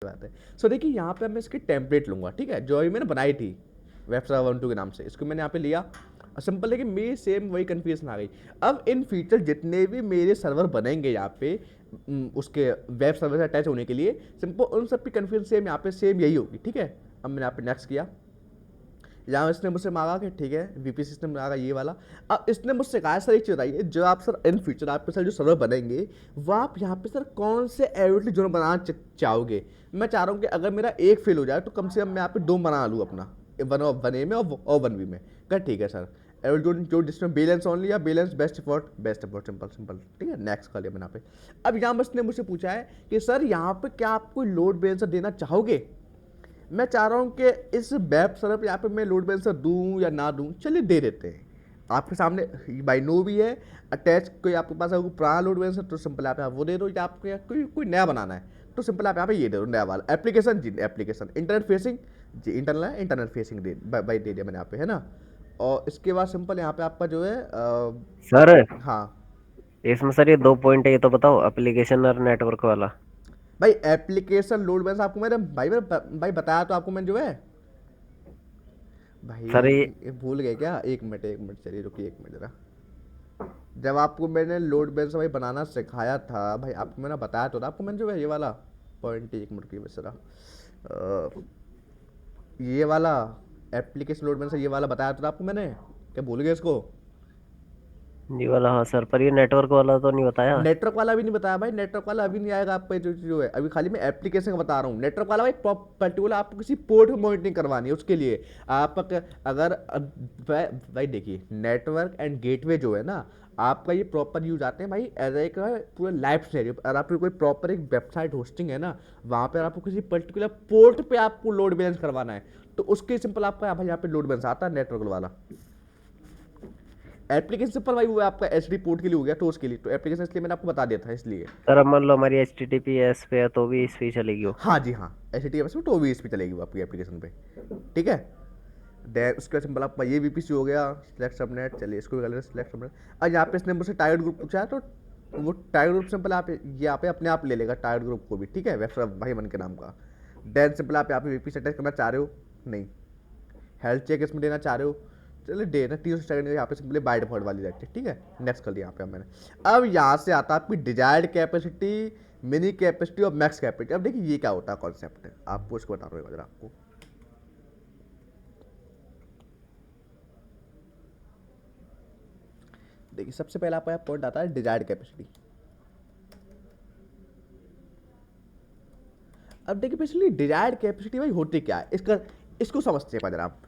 बात है। सो देखिए यहाँ पे मैं इसकी टेम्पलेट लूंगा, ठीक है, जो अभी मैंने बनाई थी वेब सर्वर 1.2 के नाम से, इसको मैंने यहाँ पे लिया और सिंपल है कि मेरी सेम वही कन्फ्यूजन आ गई। अब इन फ्यूचर जितने भी मेरे सर्वर बनेंगे यहाँ पे उसके वेब सर्वर से अटैच होने के लिए, सिंपल उन सब की कन्फ्यूजन सेम यहाँ पे सेम यही होगी, ठीक है। अब मैंने यहाँ पे नेक्स्ट किया, यहाँ इसने मुझसे मांगा कि ठीक है VPC सिस्टम मांगा ये वाला। अब इसने मुझसे कहा सर एक चीज़ बताइए, जो आप सर इन फ्यूचर आपके सर जो सर्वर बनेंगे वो आप यहाँ पे सर कौन से एविडली जोन बनाना चाहोगे। मैं चाह रहा हूँ कि अगर मेरा एक फेल हो जाए तो कम से कम मैं यहाँ पे 2 बना लूँ अपना, वन ए में और 1B में। कहा ठीक है सर, एविड जोन जो जिसमें बैलेंस ओनली या balance best effort simple simple, ठीक है। नेक्स्ट कर लिया मैंने यहाँ पे। अब यहाँ बस ने मुझसे पूछा है कि सर यहाँ पे क्या आप कोई लोड बैलेंसर देना चाहोगे। मैं चाह रहा हूँ कि इस वेब सर्वर यहाँ पे मैं लोड बैलेंसर दूँ या ना दूँ, चलिए दे देते हैं। आपके सामने बाई नो भी है अटैच, कोई आपके पास अगर पुराना लोड बैलेंसर तो सिंपल आप वो दे दो, या आपको कोई नया बनाना है तो सिंपल आप यहाँ पे ये दे दो नया वाला एप्लीकेशन जी, एप्लीकेशन इंटरनेट फेसिंग जी, इंटरनेट फेसिंग दे भाई दे दिया मैंने यहाँ पे, है ना। और इसके बाद सिंपल यहाँ पे आपका जो है सर हाँ इसमें सर ये 2 पॉइंट है, ये तो बताओ एप्लीकेशन और नेटवर्क वाला। भाई एप्लीकेशन लोड बैलेंस आपको मैंने भाई बताया तो आपको मैंने जो है भाई सर ये ये भूल गए क्या? एक मिनट चलिए, रुकिए एक मिनट जरा। जब आपको मैंने लोड बैलेंस भाई बनाना सिखाया था भाई, आपको मैंने बताया तो था आपको मैंने, जो है ये वाला पॉइंट, एक मिनट की बस जरा, ये वाला एप्लीकेशन लोड बैलेंस, ये वाला बताया तो था आपको मैंने, क्या भूल गए इसको? ये वाला, हाँ सर, पर ये नेटवर्क वाला तो नहीं बताया। नेटवर्क वाला भी नहीं बताया भाई, नेटवर्क वाला अभी नहीं आएगा आपका, जो है अभी खाली मैं एप्लीकेशन का बता रहा हूँ। नेटवर्क वाला भाई पर्टिकुलर आपको किसी पोर्ट में मॉनिटरिंग करवानी है, उसके लिए आप अगर भाई देखिए, नेटवर्क एंड गेटवे जो है ना, आपका ये प्रॉपर यूज आते हैं भाई एज एक पूरा लाइफ सिनेरियो। अगर आपकी कोई प्रॉपर एक वेबसाइट होस्टिंग है ना, वहाँ पर आपको किसी पर्टिकुलर पोर्ट पे आपको लोड बैलेंस करवाना है, तो उसके सिंपल आपका भाई यहाँ पे लोड बैलेंस आता है नेटवर्क वाला। एप्लीकेशन सिंपल भाई वो आपका एच डी पोर्ट के लिए हो गया, तो उसके लिए तो एप्लीकेशन इसलिए मैंने आपको बता दिया था इसलिए। सर अब मान लो हमारी HTTPS पे है तो भी इस पे ही चलेगी वो। हाँ जी हाँ, एच टी एम एस में तो OVS पे चलेगी वो आपकी एप्लीकेशन पे, ठीक है। देन उसके बाद सिंपल आपका ये VPC हो गया, सिलेक्ट सबनेट, चलिए इसको भी कर लेते हैं सिलेक्ट सबनेट। अब यहाँ पे इसने मुझसे टारगेट ग्रुप पूछा है, तो वो टारगेट ग्रुप सिंपल आप यहाँ पे अपने आप ले लेगा टारगेट ग्रुप को भी, ठीक है, वेबसाइट भाई मन के नाम का। देन सिंपल आप यहाँ पे VPC अटैच करना चाह रहे हो, नहीं हेल्थ चेक इसमें देना चाह रहे हो, चलिए डे ना 30 सेकंड यहाँ पे सिंपली बाय डिफॉल्ट वाली रहती है, ठीक है, नेक्स्ट कर दिया यहाँ पे मैंने। अब यहाँ से आता है आपकी डिजायर्ड कैपेसिटी, मिनी कैपेसिटी और मैक्स कैपेसिटी। अब देखिए ये क्या होता है कॉन्सेप्ट है, आपको इसको बता रहा हूँ जरा आपको। देखिए सबसे पहला आपका पॉइंट आता है डिजायर्ड कैपेसिटी। अब देखिए बेसिकली डिजायर्ड कैपेसिटी भाई होती क्या है, इसका इसको समझते हैं जरा आप।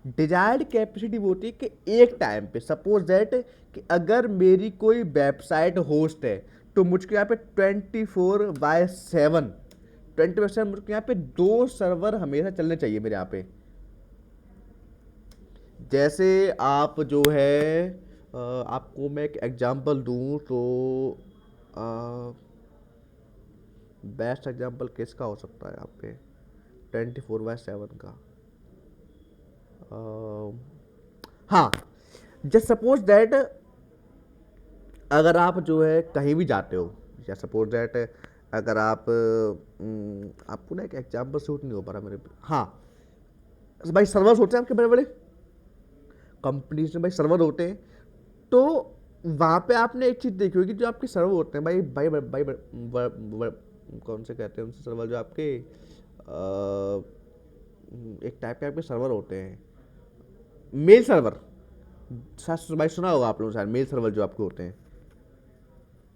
डिजायर्ड कैपेसिटी वो होती है कि एक टाइम पे सपोज दैट कि अगर मेरी कोई वेबसाइट होस्ट है, तो मुझको यहाँ पे 24/7 24/7 मुझको यहाँ पे 2 सर्वर हमेशा चलने चाहिए मेरे यहाँ पे। जैसे आप जो है आपको मैं एक एग्जांपल दूं तो बेस्ट एग्जांपल किसका हो सकता है यहाँ पे 24/7 का? हाँ, जस्ट सपोज दैट अगर आप जो है कहीं भी जाते हो, या सपोज दैट अगर आप आपको ना एक एग्जांपल सूट नहीं हो पा रहा मेरे पे, हाँ भाई सर्वर्स होते हैं आपके बड़े बड़े कंपनीज में भाई सर्वर होते हैं, तो वहाँ पे आपने एक चीज़ देखी होगी, जो आपके सर्वर होते हैं भाई भाई भाई, भाई, भाई कौन से कहते हैं उनसे सर्वर, जो आपके एक टाइप के आपके सर्वर होते हैं, मेल सर्वर, शायद भाई सुना होगा आप लोगों ने शायद, मेल सर्वर जो आपके होते हैं,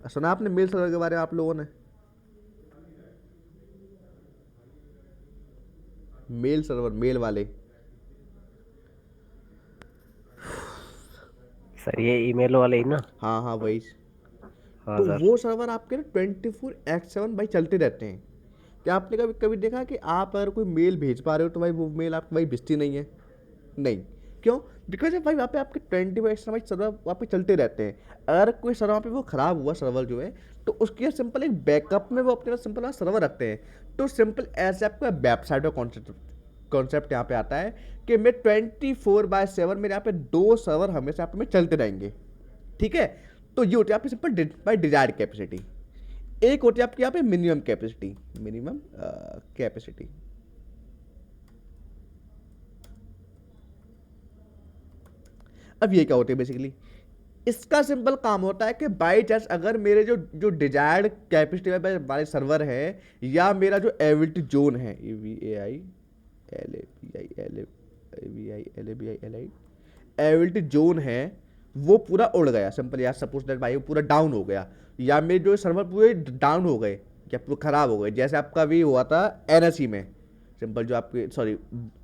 सुना आपने मेल सर्वर के बारे में आप लोगों ने? मेल सर्वर, मेल वाले, सर ये ईमेल वाले ही ना। हाँ हाँ वही। हाँ तो सर। वो सर्वर आपके ना 24/7 भाई चलते रहते हैं। क्या आपने कभी कभी देखा कि आप अगर कोई मेल भेज पा रहे हो तो भाई वो मेल आपकी भाई भिजती नहीं है? नहीं, क्यों? बिकॉज भाई वहाँ पे आपके 24/7 भाई सर्वर वहाँ पे चलते रहते हैं। अगर कोई सर्वर वहाँ पे वो खराब हुआ सर्वर जो है, तो उसके सिंपल एक बैकअप में वो अपने सिंपल सर्वर रखते हैं। तो सिंपल ऐसे आपका वेबसाइट का कॉन्सेप्ट यहाँ पे आता है कि मैं 24/7 मेरे यहाँ पे 2 सर्वर हमेशा यहाँ पे में चलते रहेंगे, ठीक है। तो ये होती है आपकी सिंपल बाई डिजायर्ड कैपेसिटी। एक होती है आपकी यहाँ पे मिनिमम कैपेसिटी, मिनिमम कैपेसिटी। अब ये क्या होती है बेसिकली, इसका सिंपल काम होता है कि बाई चांस अगर मेरे जो जो डिजायर्ड कैपेसिटी वाले सर्वर है, या मेरा जो एबिलिटी जोन है, एबिलिटी जोन है, वो पूरा उड़ गया सिंपल, या सपोज दैट भाई वो पूरा डाउन हो गया, या मेरे जो सर्वर पूरे डाउन हो गए या पूरे खराब हो गए, जैसे आपका भी हुआ था NSE में, सिंपल जो आपके सॉरी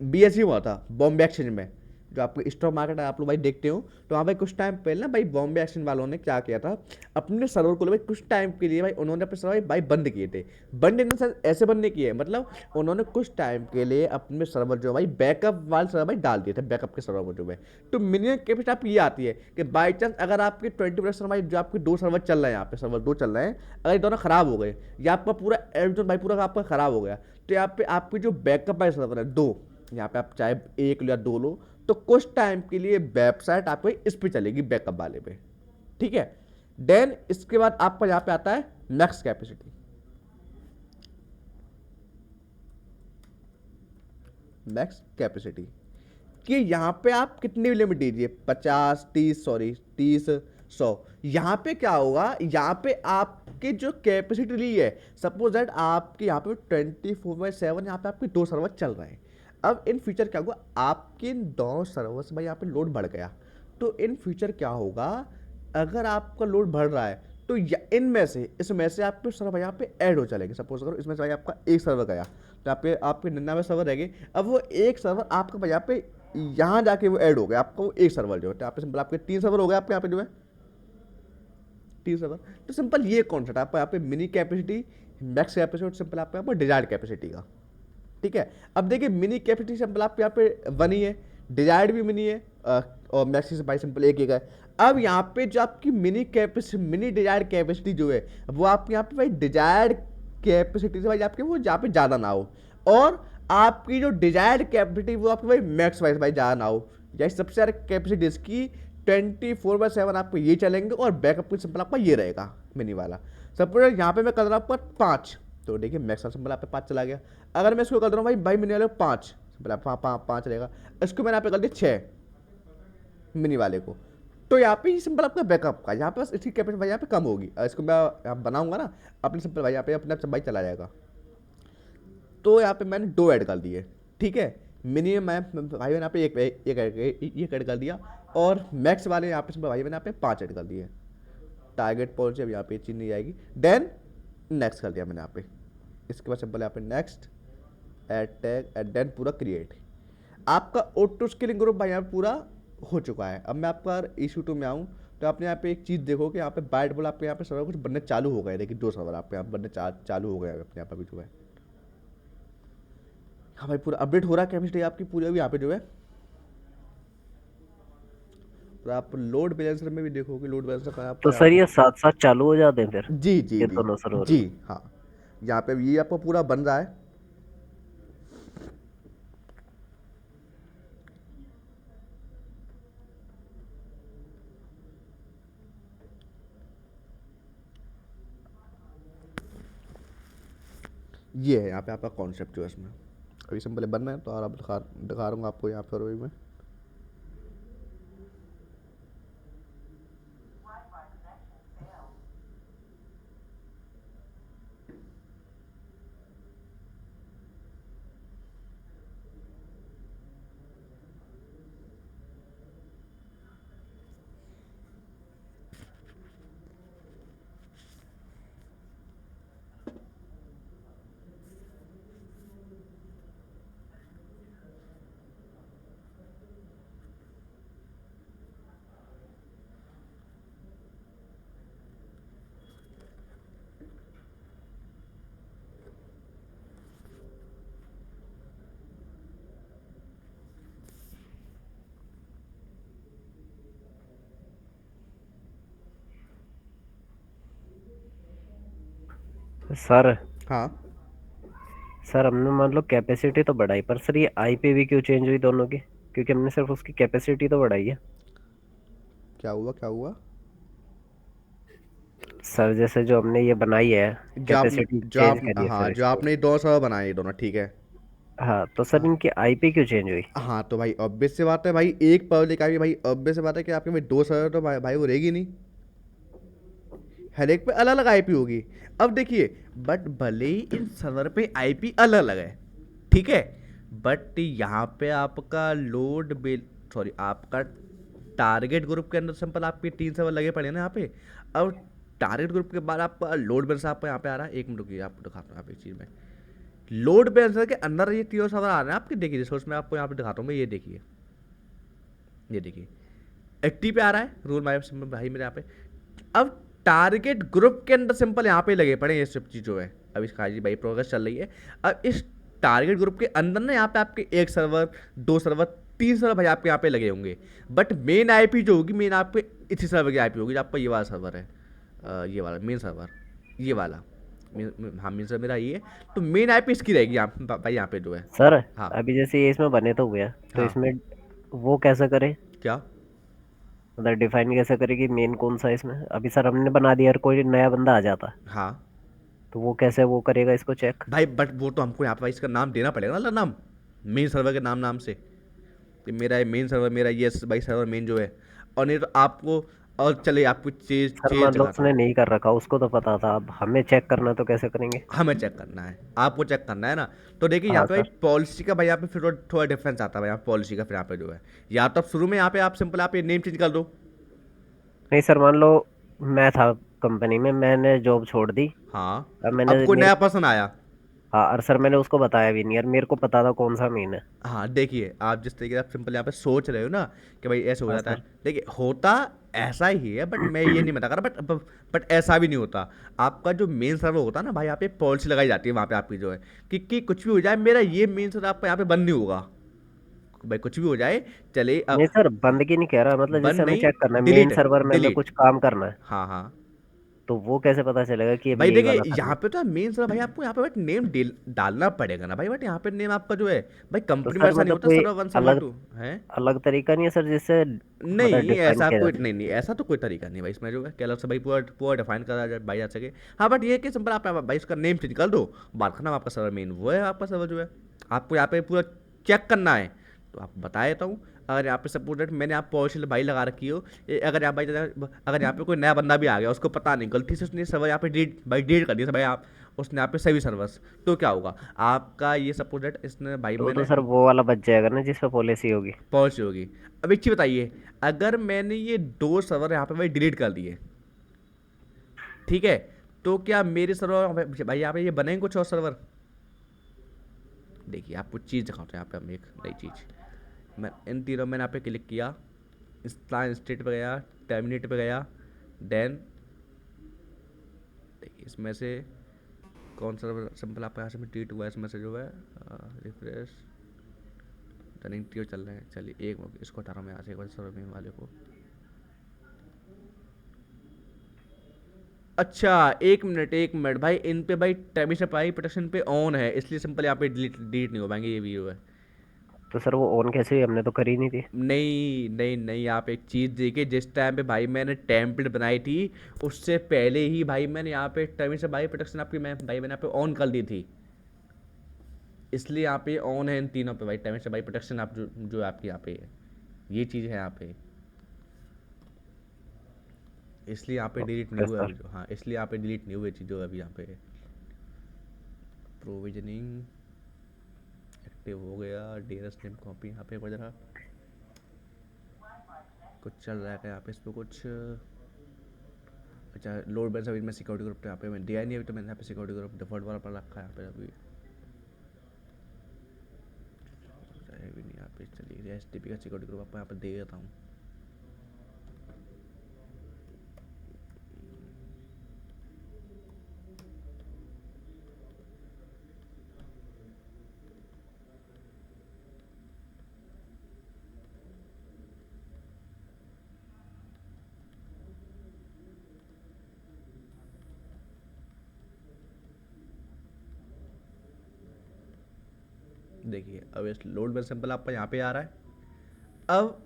BSE हुआ था, बॉम्बे एक्सचेंज में, जो आपको स्टॉक मार्केट आप लोग भाई देखते हो, तो वहाँ भाई कुछ टाइम पहले ना भाई बॉम्बे एक्सचेंज वालों ने क्या किया था, अपने सर्वर को भाई कुछ टाइम के लिए भाई उन्होंने अपने सर्वर भाई बंद किए थे। बंद इन सेंस ऐसे बंद नहीं किए, मतलब उन्होंने कुछ टाइम के लिए अपने सर्वर जो भाई बैकअप वाले सर्वर भाई डाल दिए थे, बैकअप के सर्वर जो है। तो मिनिमम कैपेसिटी आपकी ये आती है कि बाई चांस अगर आपके 20% भाई जो आपके 2 सर्वर चल रहे हैं, यहाँ पे सर्वर 2 चल रहे हैं, अगर ये दोनों खराब हो गए, या आपका पूरा एडिशन भाई पूरा आपका खराब हो गया, तो यहाँ पे आपकी जो बैकअप वाले सर्वर है 2, यहाँ पे आप चाहे 1 लो या 2 लो, तो कुछ टाइम के लिए वेबसाइट आपको इस पे चलेगी बैकअप वाले पे, ठीक है। देन इसके बाद आपका यहां पे आता है मैक्स कैपेसिटी। मैक्स कैपेसिटी कि यहाँ पे आप कितनी लिमिट दीजिए, 50 30 सॉरी 30 100। यहाँ पे क्या होगा, यहाँ पे आपकी जो कैपेसिटी ली है, सपोज दैट आपके यहाँ पे 24/7 यहाँ पे आपके 2 सर्वर चल रहे हैं। अब इन फ्यूचर क्या होगा, आपके 2 सर्वर्स भाई यहाँ पे लोड बढ़ गया, तो इन फ्यूचर क्या होगा, अगर आपका लोड बढ़ रहा है तो इनमें से इसमें से आपके सर्वर यहाँ पे ऐड हो चलेंगे। सपोज करो इसमें से भाई आपका एक सर्वर गया, तो आपके आपके 99 सर्वर रह गए। अब वो एक सर्वर आपका भाई यहाँ पे यहाँ जाके वो ऐड हो गया, आपको एक सर्वर जो है, तो यहाँ पे सिंपल आपके 3 सर्वर हो गए आपके यहाँ पे जो है 3 सर्वर। तो सिंपल ये कॉन्सेप्ट आपको यहाँ पे mini capacity, max capacity, simple आपको यहाँ पर डिजायर्ड कैपेसिटी का। ठीक है, अब देखिए मिनी कैपेसिटी सिंपल आपके यहाँ पे 1 ही है, डिजायर्ड भी मिनी है, और मैक्स से भाई सिंपल एक है। अब यहाँ पे जो आपकी mini capacity, mini desired capacity जो है, वो आपके यहाँ पे भाई डिजायर्ड कैपेसिटी से भाई आपके वो जहाँ पे ज़्यादा ना हो, और आपकी जो डिजायर्ड कैपेसिटी वो आपकी भाई मैक्स वाइज भाई ज़्यादा ना हो। जैसे सबसे ज़्यादा कैपेसिटी इसकी 24/7 आपको ये चलेंगे, और बैकअप की सिंपल आपका ये रहेगा मिनी वाला। सपोज यहाँ पे मैं कर रहा हूँ आपका 5, तो देखिए मैक्स सिंपल आप पे 5 चला गया। अगर मैं इसको कर रहा हूँ भाई मिनी वाले 5, सिंपल आप 5 रहेगा। इसको मैंने यहाँ पे कर दिया 6 मिनी वाले को, तो यहाँ पे सिंपल आपका बैकअप का यहाँ पे बस इसकी कैपेसिटी भाई यहाँ पे कम होगी। इसको मैं यहाँ बनाऊंगा ना अपने सिंपल भाई यहाँ पे अपने आप भाई चला जाएगा। तो यहाँ पे मैंने 2 ऐड कर दिए, ठीक है, मिनी मैं भाई मैंने यहाँ पे एक ऐड कर दिया, और मैक्स वाले यहाँ पे सिंपल भाई मैंने यहाँ पे 5 ऐड कर दिए। टारगेट पहुंचे, अब यहाँ पे चीज नहीं आएगी, देन नेक्स्ट कर दिया मैंने यहाँ पे। इसके बाद सिंपल यहाँ पे next add tag and then पूरा क्रिएट। आपका ऑटो स्केलिंग ग्रुप भाई यहाँ पे पूरा हो चुका है। अब मैं आपका इशू 2 में आऊँ तो आपने यहाँ पे एक चीज़ देखो कि यहाँ पे बाइट बोल आपके यहाँ पे सर्वर कुछ बनने चालू हो गए। देखिए 2 सर्वर आपके यहाँ बनने चालू हो गए अपने यहाँ पर भी जो है। हाँ भाई पूरा अपडेट हो रहा है कैपेसिटी आपकी पूरी अभी यहाँ पे जो है। और आप लोड बैलेंसर में भी देखोगे, लोड बैलेंसर का तो आपका यहाँ सर पे ये साथ साथ चालू हो जाते हैं फिर, जी जी ये जी दोनों सर्वर? जी हाँ, यहाँ पे ये आपको पूरा बन रहा है। ये है यहाँ पे आपका कॉन्सेप्ट जो है इसमें अभी सिंपल बन रहा है। तो और आप दिखा रहा हूँ आपको यहाँ पर वही में। सर हाँ सर हमने मान लो कैपेसिटी तो बढ़ाई, पर सर ये आईपी भी क्यों चेंज हुई दोनों की? क्योंकि हमने सिर्फ उसकी कैपेसिटी तो बढ़ाई है। क्या हुआ क्या हुआ? सर जैसे जो हमने ये बनाई है, जो आपने कैपेसिटी जो चेंज आप करी है हाँ सर जो इसकी। आपने 2 सर्वर बनाए ये दोनों, ठीक है। हाँ तो सर हाँ इनकी आईपी क्यों चेंज हुई? हाँ, तो भाई ऑब्वियस सी बात है भाई, एक पब्लिक आईपी भाई ऑब्वियस सी बात है कि आपके भाई 2 सर्वर तो भाई वो रहेगी नहीं, हर एक पे अलग अलग आईपी होगी। अब देखिए बट भले ही इन सर्वर पे आईपी अलग अलग है, ठीक है, बट यहाँ पे आपका लोड बिल सॉरी आपका टारगेट ग्रुप के अंदर सिंपल आपके 3 सर्वर लगे पड़े हैं ना यहाँ पे। अब टारगेट ग्रुप के बाद आपका लोड बैलेंसर आपको यहाँ पे आ रहा है। एक मिनट रुकिए, आपको दिखाता हूँ यहाँ पे एक चीज़ में। लोड बैलेंसर के अंदर ये 3 सर्वर आ रहे हैं आपके, देखिए रिसोर्स में आपको यहाँ पे दिखाता हूँ मैं। ये देखिए 80 पे आ रहा है रूल माई भाई मेरे यहाँ पे। अब टारगेट ग्रुप के अंदर सिंपल यहाँ पे लगे पड़े ये सब चीज़ जो है। अब इसका जी भाई प्रोग्रेस चल रही है। अब इस टारगेट ग्रुप के अंदर ना यहाँ पे आपके 1 सर्वर 2 सर्वर 3 सर्वर भाई आपके यहाँ पे लगे होंगे, बट मेन आईपी जो होगी मेन आपके इसी सर्वर की आईपी होगी जो आपका ये वाला सर्वर है, ये वाला मेन सर्वर, ये वाला हाँ मेन सर्वर मेरा ये है। तो मेन आईपी इसकी रहेगी यहाँ भाई यहाँ पे जो है। सर हाँ अभी जैसे ये इसमें बने तो हुए हैं, तो हाँ इसमें वो कैसे करें? क्या? मतलब डिफाइन कैसे करें कि मेन कौन सा है इसमें? अभी सर हमने बना दिया और कोई नया बंदा आ जाता, हाँ तो वो कैसे वो करेगा इसको चेक? भाई बट वो तो हमको यहाँ पे भाई इसका नाम देना पड़ेगा ना, नाम मेन सर्वर के नाम से। कि मेरा ये मेन सर्वर, मेरा ये भाई सर्वर मेन जो है, और नहीं तो आपको, और चलिए आपको चीज़ सर चीज़ मान लो दिखाता उसने हूँ। नहीं कर रखा, उसको तो पता था, अब हमें चेक करना तो कैसे करेंगे? हमें चेक करना है, आपको चेक करना है ना। तो देखिए यहाँ हाँ पे भाई सर। पॉलिसी का भाई यहाँ पे फिर थोड़ा डिफरेंस आता है भाई, यहाँ पॉलिसी का फिर यहाँ पे जो है, या तो आप शुरू में यहाँ पे आप सिंपल आप ये नेम चेंज कर दो। नहीं सर, मान लो मैं था कंपनी में, मैंने जॉब छोड़ दी। हाँ, अब अब मैंने कोई मेरे नया पर्सन आया। हाँ, और सर मैंने उसको बताया भी नहीं यार, मेरे को पता था कौन सा मेन है। हाँ देखिए, आप जिस तरीके से आप सिंपल यहाँ पे सोच रहे हो ना कि भाई ऐसे हो हाँ जाता है, सर। देखिए होता ऐसा ही है, बट मैं ये नहीं बता रहा, बट ऐसा भी नहीं होता। आपका जो मेन सर्वर होता है ना भाई, यहाँ पे पॉलिसी लगाई जाती है वहाँ पे आपकी जो है कि कुछ भी हो जाए, मेरा ये मेन सर्वर आपका यहाँ पे बंद नहीं होगा। भाई कुछ भी हो जाए, चले नहीं सर, बंद की नहीं कह रहा, मतलब जैसे बंद हमें नहीं, चेक करना है मेन डिलीट सर्वर में हमें डिलीट। कुछ काम करना है, हाँ हाँ। तो वो कैसे पता चलेगा कि अब भाई यही देखिए वाला यहाँ करना है? पे तो मेन सर्वर भाई, आपको यहाँ पे बट नेम डालना पड़ेगा ना भाई, बट यहाँ पे नेम आपका जो है भाई, तो कंपनी में सर ऐसा नहीं मतलब होता कोई सर्वर वन सर्वर अलग टू है। अलग तरीका नहीं है सर, जिससे मतलब नहीं डिफाइन ऐसा किया जा कोई, सके? नहीं नहीं ऐसा तो कोई तरीका नहीं भाई इसमें जो है, क्या अलग से भाई पूरा पूरा डिफाइन करा जाए भाई जा सके। हाँ बट ये है कि सिंपल आप भाई उसका नेम चेंज कर दो, बात खत्म, आपका सर्वर मेन वो है, आपका सर्वर जो है आपको यहाँ पे पूरा चेक करना है। तो आप बता देता हूँ, अगर यहाँ पे सपोज दैट मैंने आप पॉलिसी भाई लगा रखी हो, अगर यहाँ भाई अगर यहाँ पे कोई नया बंदा भी आ गया, उसको पता नहीं, गलती से उसने सर्वर यहाँ पे डिलीट कर दिया भाई, आप उसने यहाँ पे सभी सर्वर्स, तो क्या होगा आपका, ये सपोज दैट इसने भाई तो मैंने सर वो वाला बच जाएगा ना जिस पे पॉलिसी होगी? पहुंची होगी। अब एक चीज़ बताइए, अगर मैंने ये 2 सर्वर यहाँ पे भाई डिलीट कर दिए, ठीक है, तो क्या मेरे सर्वर भाई यहाँ पे ये बनेंगे कुछ और सर्वर? देखिए आपको चीज़ दिखाता हूँ, यहाँ पे हम एक नई चीज़, मैं इन तीनों में यहाँ पे क्लिक किया, स्टेट पे गया, टर्मिनेट पे गया, देन देखिए इसमें से कौन सा सर्वर सिंपल आपका यहाँ से डिलीट हुआ है, इसमें से जो है रिफ्रेश रनिंग ट्रियो चल रहे हैं, चलिए एक इसको हटा रहा हूँ मैं यहाँ से, एक बार सर्वर में वाले को। अच्छा, एक मिनट भाई, इन पे भाई टैबिश पाई प्रोटेक्शन पे ऑन है, इसलिए सिंपल यहाँ पे डिलीट डिलीट नहीं हो पाएंगे, ये व्यू है। तो सर वो ऑन कैसे हुई? हमने तो करी नहीं थी। नहीं नहीं नहीं, आप एक चीज़ देखिए, जिस टाइम पे भाई मैंने टेम्पलेट बनाई थी, उससे पहले ही भाई मैंने यहाँ पे टैबिश भाई प्रोटेक्शन आपकी मैं भाई मैंने यहाँ पे ऑन कर दी थी, इसलिए यहाँ पे ऑन है इन तीनों पे भाई टैबिश भाई प्रोटेक्शन, आप जो आपकी यहाँ पे है, ये चीज़ है यहाँ पे, इसलिए यहाँ पे डिलीट नहीं ओके हुआ अभी सर। जो, हाँ इसलिए यहाँ पे डिलीट नहीं हुई चीज़ जो अभी यहाँ पे प्रोविजनिंग एक्टिव हो गया, डीएनएस नेम कॉपी यहाँ पे बज रहा, कुछ चल रहा है क्या यहाँ पे इस पर कुछ। अच्छा लोड बैलेंस अभी मैं सिक्योरिटी ग्रुप पे यहाँ पे मैं दिया नहीं, अभी तो मैंने यहाँ पे सिक्योरिटी ग्रुप डिफॉल्ट वाला पर रखा है यहाँ पे अभी, भी नहीं यहाँ पे, चलिए एस टी पी का सिक्योरिटी ग्रुप आपको यहाँ पे दे देता हूँ। देखिए अब इस लोड बैलेंस सिंपल आपका यहाँ पे आ रहा है। अब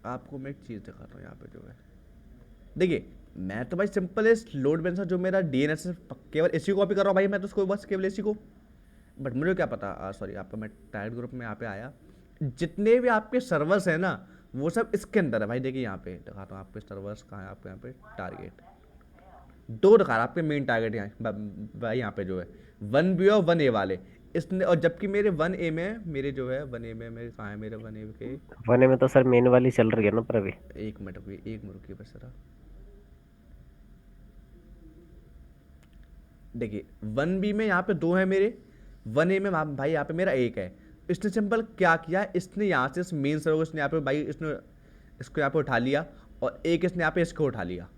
आपको मैं एक चीज़ दिखाता हूँ यहाँ पे जो है, देखिए मैं तो भाई सिंपल इस लोड बैलेंस जो मेरा डीएनएस केवल इसी को कॉपी कर रहा हूँ भाई, मैं तो उसको बस केवल इसी को, बट मुझे क्या पता, सॉरी आपका मैं टारगेट ग्रुप में यहाँ पे आया, जितने भी आपके सर्वर्स हैं ना वो सब इसके अंदर है भाई। देखिए यहाँ पे दिखाता हूँ आपके सर्वर्स कहाँ है, आपके यहाँ पे टारगेट दो दिखा रहा है, आपके मेन टारगेट यहाँ भाई यहाँ पे जो है 1B और 1A वाले, इसने, और जबकि मेरे 1A में मेरे जो है 1A में मेरे कहाँ है मेरे 1A के, वने में तो सर मेन वाली चल रही है ना पर अभी। एक मिनट रुकिए, एक मिनट रुकिए बस जरा, देखिए 1B में यहाँ पे 2 है मेरे, 1A में भाई यहाँ पे मेरा 1 है। इसने सिंपल क्या किया, इसने यहाँ से इस मेन सर्वर को इसने यहाँ पे भाई इसने इसको यहाँ पे उठा लिया, और एक इसने यहाँ पे इसको उठा लिया,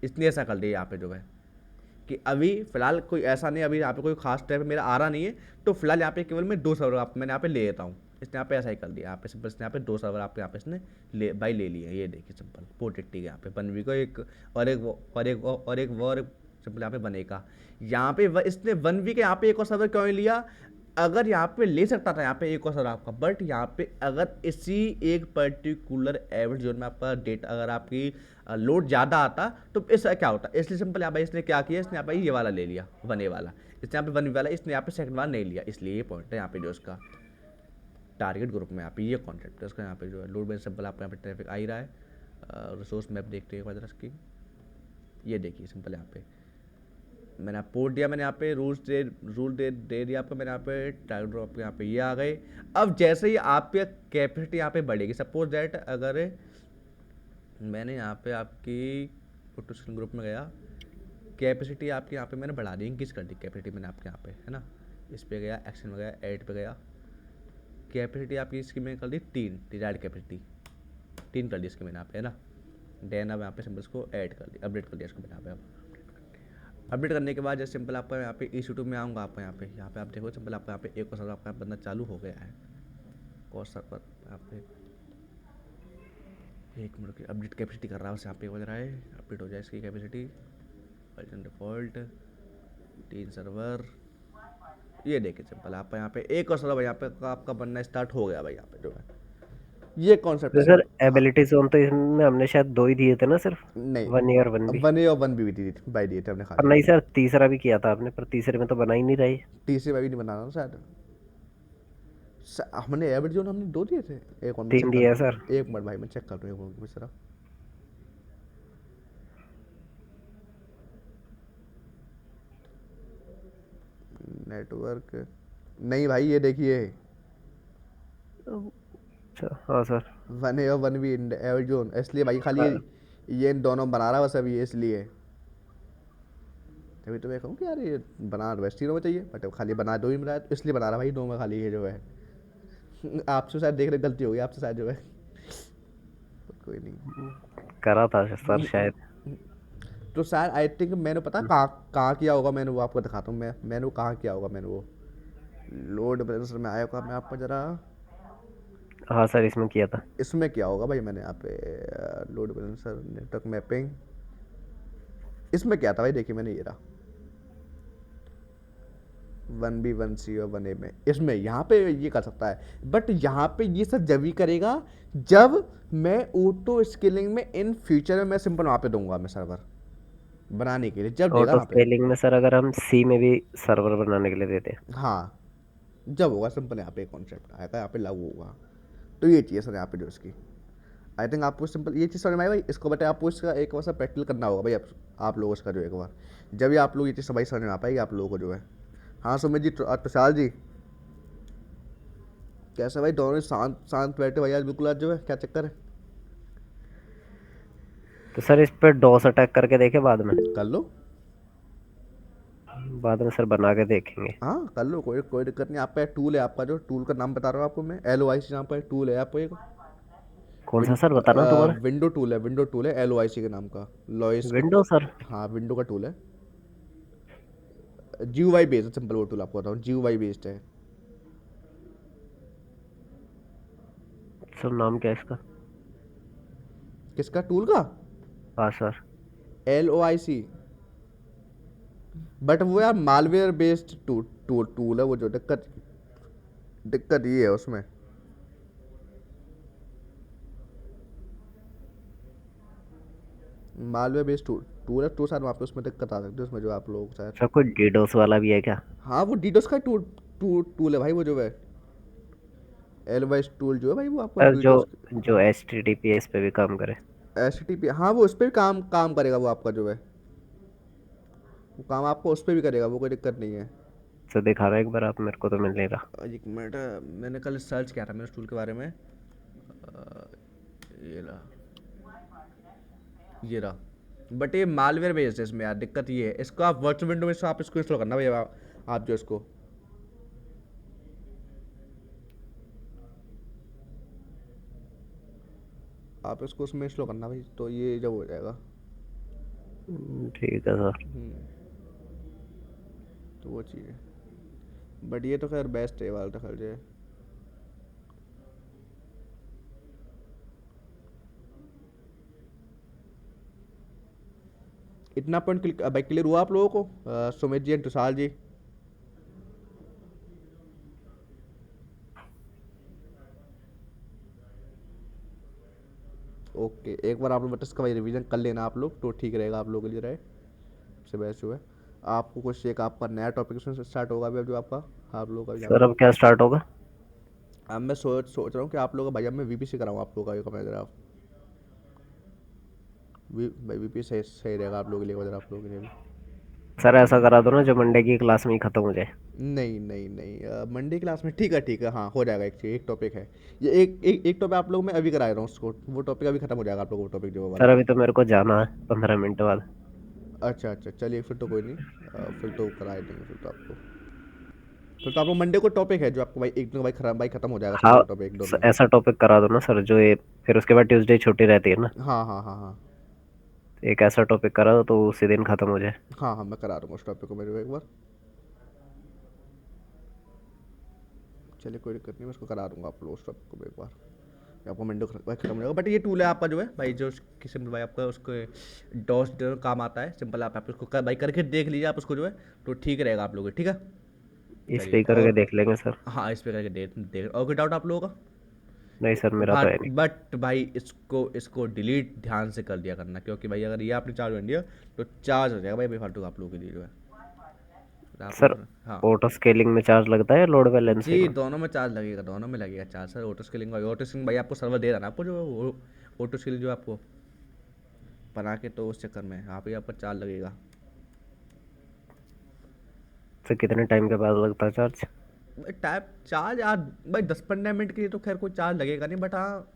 इसने ऐसा कर दिया यहाँ पे जो है कि अभी फिलहाल कोई ऐसा नहीं, अभी यहाँ पे कोई खास टाइप मेरा आ रहा नहीं है, तो फिलहाल यहाँ पे केवल मैं 2 सर्वर आप मैंने यहाँ पे ले लेता हूँ। इसने यहाँ पे ऐसा ही कर दिया, यहाँ पे सिंपल इसने यहाँ पे 2 सर्वर आपके यहाँ पे इसने ले भाई ले लिए, ये देखिए सिंपल पोर्टेटी यहाँ पे 1B को एक और एक और सिंपल यहाँ पे बनेगा, यहाँ पे इसने 1B के यहाँ पे एक और सर्वर क्यों नहीं लिया, अगर यहाँ पे ले सकता था यहाँ पे एक और सर्वर आपका, बट यहाँ पे अगर इसी एक पर्टिकुलर एवरेज जोन में आपका डेटा अगर आपकी लोड ज़्यादा आता तो इसका क्या होता, इसलिए सिंपल यहाँ पे इसने क्या किया, इसने यहाँ पे ये वाला ले लिया 1A वाला, इसने यहाँ पे 1B वाला, इसने यहाँ पे सेकंड वाला नहीं लिया, इसलिए ये पॉइंट है यहाँ पे जो उसका। टारगेट ग्रुप में यहाँ पे ये कॉन्सेप्ट है उसका। यहाँ पे जो है लोड बैलेंस सिंपल आपको यहाँ पे ट्रैफिक आ ही रहा है। रिसोर्स मैप देखते हैं एक की, ये देखिए सिंपल यहाँ पे मैंने आप पोर्ट दिया, मैंने यहाँ पे रूल दे दिया आपको, मैंने यहाँ पे टारगेट ड्रॉप यहाँ पे ये आ गए। अब जैसे ही आपकी कैपेसिटी यहाँ पे बढ़ेगी, सपोज दैट अगर मैंने यहाँ पे आपकी पोटेंशियल ग्रुप में गया, कैपेसिटी आपकी यहाँ पे मैंने बढ़ा दी, इंक्रीज कर दी कैपेसिटी मैंने आपके यहाँ पे, है ना। इस पे गया, एक्शन में गया, ऐड पे गया, कैपेसिटी आपकी इसकी मैंने कर दी 3, डिजायर्ड कैपेसिटी 3 कर दी इसकी मैंने यहाँ पे, है ना। देन अब यहाँ पे सिंपल इसको ऐड कर दी, अपडेट कर दिया इसको मैंने यहाँ पे। अपडेट करने के बाद जैसे सिंपल आपका यहाँ पे EC2 में आऊँगा, आपको यहाँ पे आप देखो सिंपल आपका यहाँ पे एक और सर्वर आपका बनना चालू हो गया है। कौन सर्वर यहाँ पे 1 मिनट की अपडेट कैपेसिटी कर रहा है बस, यहाँ पे बज रहा है अपडेट हो जाए इसकी कैपेसिटी। वर्जन डिफ़ॉल्ट 3 सर्वर, ये देखिए सिंपल आपका यहाँ पे एक और सर्वर यहाँ पे आपका बनना स्टार्ट हो गया भाई। यहाँ पे जो है ये कॉन्सेप्ट तो है सर सिंपल। हाँ एबिलिटी जोन तो इसमें हमने शायद 2 ही दिए थे ना सिर्फ, नहीं, 1 ए और 1 बी। 1A और 1B भी बाई दिए थे हमने पर खाली। नहीं सर, तीसरा भी किया था आपने, पर तीसरे में तो बना ही नहीं रही। TC में भी नहीं बनाना शायद, हमने एवरेज जोन हमने 2 दिए थे। एक मिनट 3 चेक कर दिया है लूँ, सर। एक मिनट भाई मैं चेक कर रहा हूँ एक मिनट जरा। नेटवर्क नहीं भाई, ये देखिए अच्छा हाँ सर। 1A और 1B एवरेज जोन, इसलिए भाई खाली ये इन दोनों बना रहा है बस अभी ये, इसलिए तभी तो मैं कहूँ कि यार ये बना वेस्ट तीनों में चाहिए, बट खाली बना 2 ही में रहा है, तो इसलिए बना रहा भाई 2 में खाली ये जो है। आपसे शायद देख रहे गलती हो गई आपसे शायद जो है, कोई नहीं। करा था सर शायद। तो शायद आई थिंक मैंने पता कहाँ कहाँ किया होगा, मैंने वो आपको दिखाता हूँ। मैंने वो कहाँ किया होगा, मैंने वो लोड बैलेंसर में आया होगा, मैं आपको ज़रा हाँ सर इसमें किया था। इसमें किया होगा भाई मैंने यहाँ पे लोड बैलेंसर नेटवर्क मैपिंग इसमें क्या था भाई, देखिए मैंने ये रहा 1B 1C और 1A में, इसमें यहाँ पे ये कर सकता है। बट यहाँ पे ये सब जब ही करेगा जब मैं ऑटो स्केलिंग में इन फ्यूचर में मैं सिंपल वहाँ पे दूंगा मैं सर्वर बनाने के लिए, जब देगा ऑटो वहाँ पे। स्केलिंग में सर अगर हम सी में भी सर्वर बनाने के लिए देते हैं। हाँ जब होगा सिंपल यहाँ पे कॉन्सेप्ट आएगा, यहाँ पे लागू होगा। तो ये चीज़ सर यहाँ पे जो इसकी आई थिंक आपको सिंपल ये चीज़ समझ में आई भाई। इसको बता आपको इसका एक बार प्रैक्टिकल करना होगा भाई आप लोगों इसका जो एक बार, जब भी आप लोग ये चीज़ भाई समझ में आ पाएगी आप लोगों को जो है। हाँ सुमित जी, तुषार जी कैसे भाई, दोनों शांत शांत बैठे भाई आज बिल्कुल, आज जो है क्या चक्कर है। तो सर इस पे डॉस अटैक करके देखे बाद में। कर लो, बाद में सर बना के देखेंगे। हाँ कर लो, कोई कोई दिक्कत नहीं। आपका टूल है, आपका जो टूल का नाम बता रहा हूँ आपको मैं, LOIC यहाँ पर टूल है आपको एक कौन सा सर बताना दोबारा। विंडो टूल है LOIC के नाम का, लॉइस का। Window sir. हाँ विंडो का टूल है, GUI बेस्ड सिंपल वो टूल आपको बताऊँ, GUI बेस्ड है। सर नाम क्या है इसका। किसका टूल का, हाँ सर। LOIC, बट वो यार मालवेयर बेस्ड टूल है वो, जो दिक्कत ये है उसमें। मालवेयर बेस्ड टूल है तो शायद वहाँ पे उसमें दिक्कत आ सकती है उसमें जो आप लोग शायद। सर कोई डीडोस वाला भी है क्या। हाँ वो डीडोस का टूल है भाई वो जो है, LOIC टूल जो है भाई वो आपको सर जो डीडोस। जो HTTPS पे भी काम करे। HTTP हाँ वो उस पर भी काम करेगा वो आपका जो है, वो काम आपको उस पर भी करेगा, वो कोई दिक्कत नहीं है। सर दिखा रहा है एक बार आप, मेरे को तो मिल नहीं रहा। एक मिनट, मैंने कल सर्च किया था मैंने उस टूल के बारे में, ये रहा बट ये मालवेयर बेस्ड है इसमें यार, दिक्कत ये है। इसको आप वर्चुअल विंडो में आप इसको इंस्टॉल करना भैया, आप जो इसको आप इसको उसमें इंस्टॉल करना भाई, तो ये जब हो जाएगा। ठीक है सर। तो वो चीज़ है, बट ये तो खैर बेस्ट है वाला खैर जो है। इतना पॉइंट भाई क्लियर हुआ आप लोगों को, सुमित जी एंड तुषार जी। ओके एक बार आप लोग बस इसका भाई रिवीजन कर लेना आप लोग, तो ठीक रहेगा आप लोगों के लिए रहे। सबसे बेस्ट जो है आपको कुछ एक आपका नया टॉपिक से स्टार्ट होगा अभी, अब जो आपका आप लोगों का सर अब क्या स्टार्ट होगा। अब मैं सोच सोच रहा हूँ कि आप लोगों का भाई, अब मैं वीपी से कराऊँ आप लोगों का ये कम जरा। भाई वीपी सही सही रहेगा आप लोगों के लिए, अगर आप लोगों के लिए भी। सर ऐसा करा दो ना जो मंडे की क्लास में ही खत्म हो जाए। नहीं नहीं नहीं, मंडे क्लास में ठीक है, हाँ हो जाएगा। एक टॉपिक है, ये एक टॉपिक आप लोग मैं अभी करा रहा हूँ उसको, वो टॉपिक अभी खत्म हो जाएगा आप लोगों को, टॉपिक जो वो वाला। सर अभी तो मेरे को जाना है 15 मिनट बाद। अच्छा अच्छा, चलिए फिर तो कोई नहीं, फिर तो करा ही देंगे फिर तो आपको। फिर तो आप लोग मंडे को टॉपिक है जो आपको भाई एक दिन भाई खराब भाई खत्म हो जाएगा सब हाँ, लोग टॉपिक एक दोनों। ऐसा टॉपिक करा दो ना सर जो ये, फिर उसके बाद ट्यूसडे छुट्टी रहती है ना। हाँ हाँ हाँ हाँ। एक ऐसा टॉपिक करा दो तो उसी दिन खत्म हो जाए। हाँ हाँ, मैं करा दूंगा उस टॉपिक को मेरे को एक बार। चलिए कोई दिक्कत नहीं, मैं उसको करा दूंगा आप लोग उस टॉपिक को एक बार। आपको मंडे को भाई खत्म हो जाएगा। बट ये टूल है आपका जो है भाई, जो सिंपल भाई आपका उसको डॉस जो काम आता है, सिंपल आप उसको भाई करके देख लीजिए आप उसको जो है, तो ठीक रहेगा आप लोगों को, ठीक है। इस चलिए पे ही करके और, देख लेंगे सर। हाँ इस पे करके देख देख, और कोई डाउट आप लोगों का। नहीं सर, मेरा तो है नहीं। बट भाई इसको इसको डिलीट ध्यान से कर दिया करना, क्योंकि भाई अगर ये आपने चार्ज कर दिया तो चार्ज हो जाएगा भाई बेफालतू का आप लोगों के लिए जो है। तो आप सर लोग, हाँ ऑटो स्केलिंग में चार्ज लगता है, लोड बैलेंसिंग जी में? दोनों में चार्ज लगेगा, दोनों में लगेगा चार्ज सर। ऑटो स्केलिंग का, ऑटो स्केलिंग भाई आपको सर्वर दे रहा ना आपको जो ऑटो स्केलिंग जो आपको बना के, तो उस चक्कर में यहाँ पे आपका चार्ज लगेगा। सर कितने टाइम के बाद लगता है चार्ज? टाइप चार्ज यार भाई 10-15 मिनट के लिए तो खैर कोई चार्ज लगेगा नहीं, बट हाँ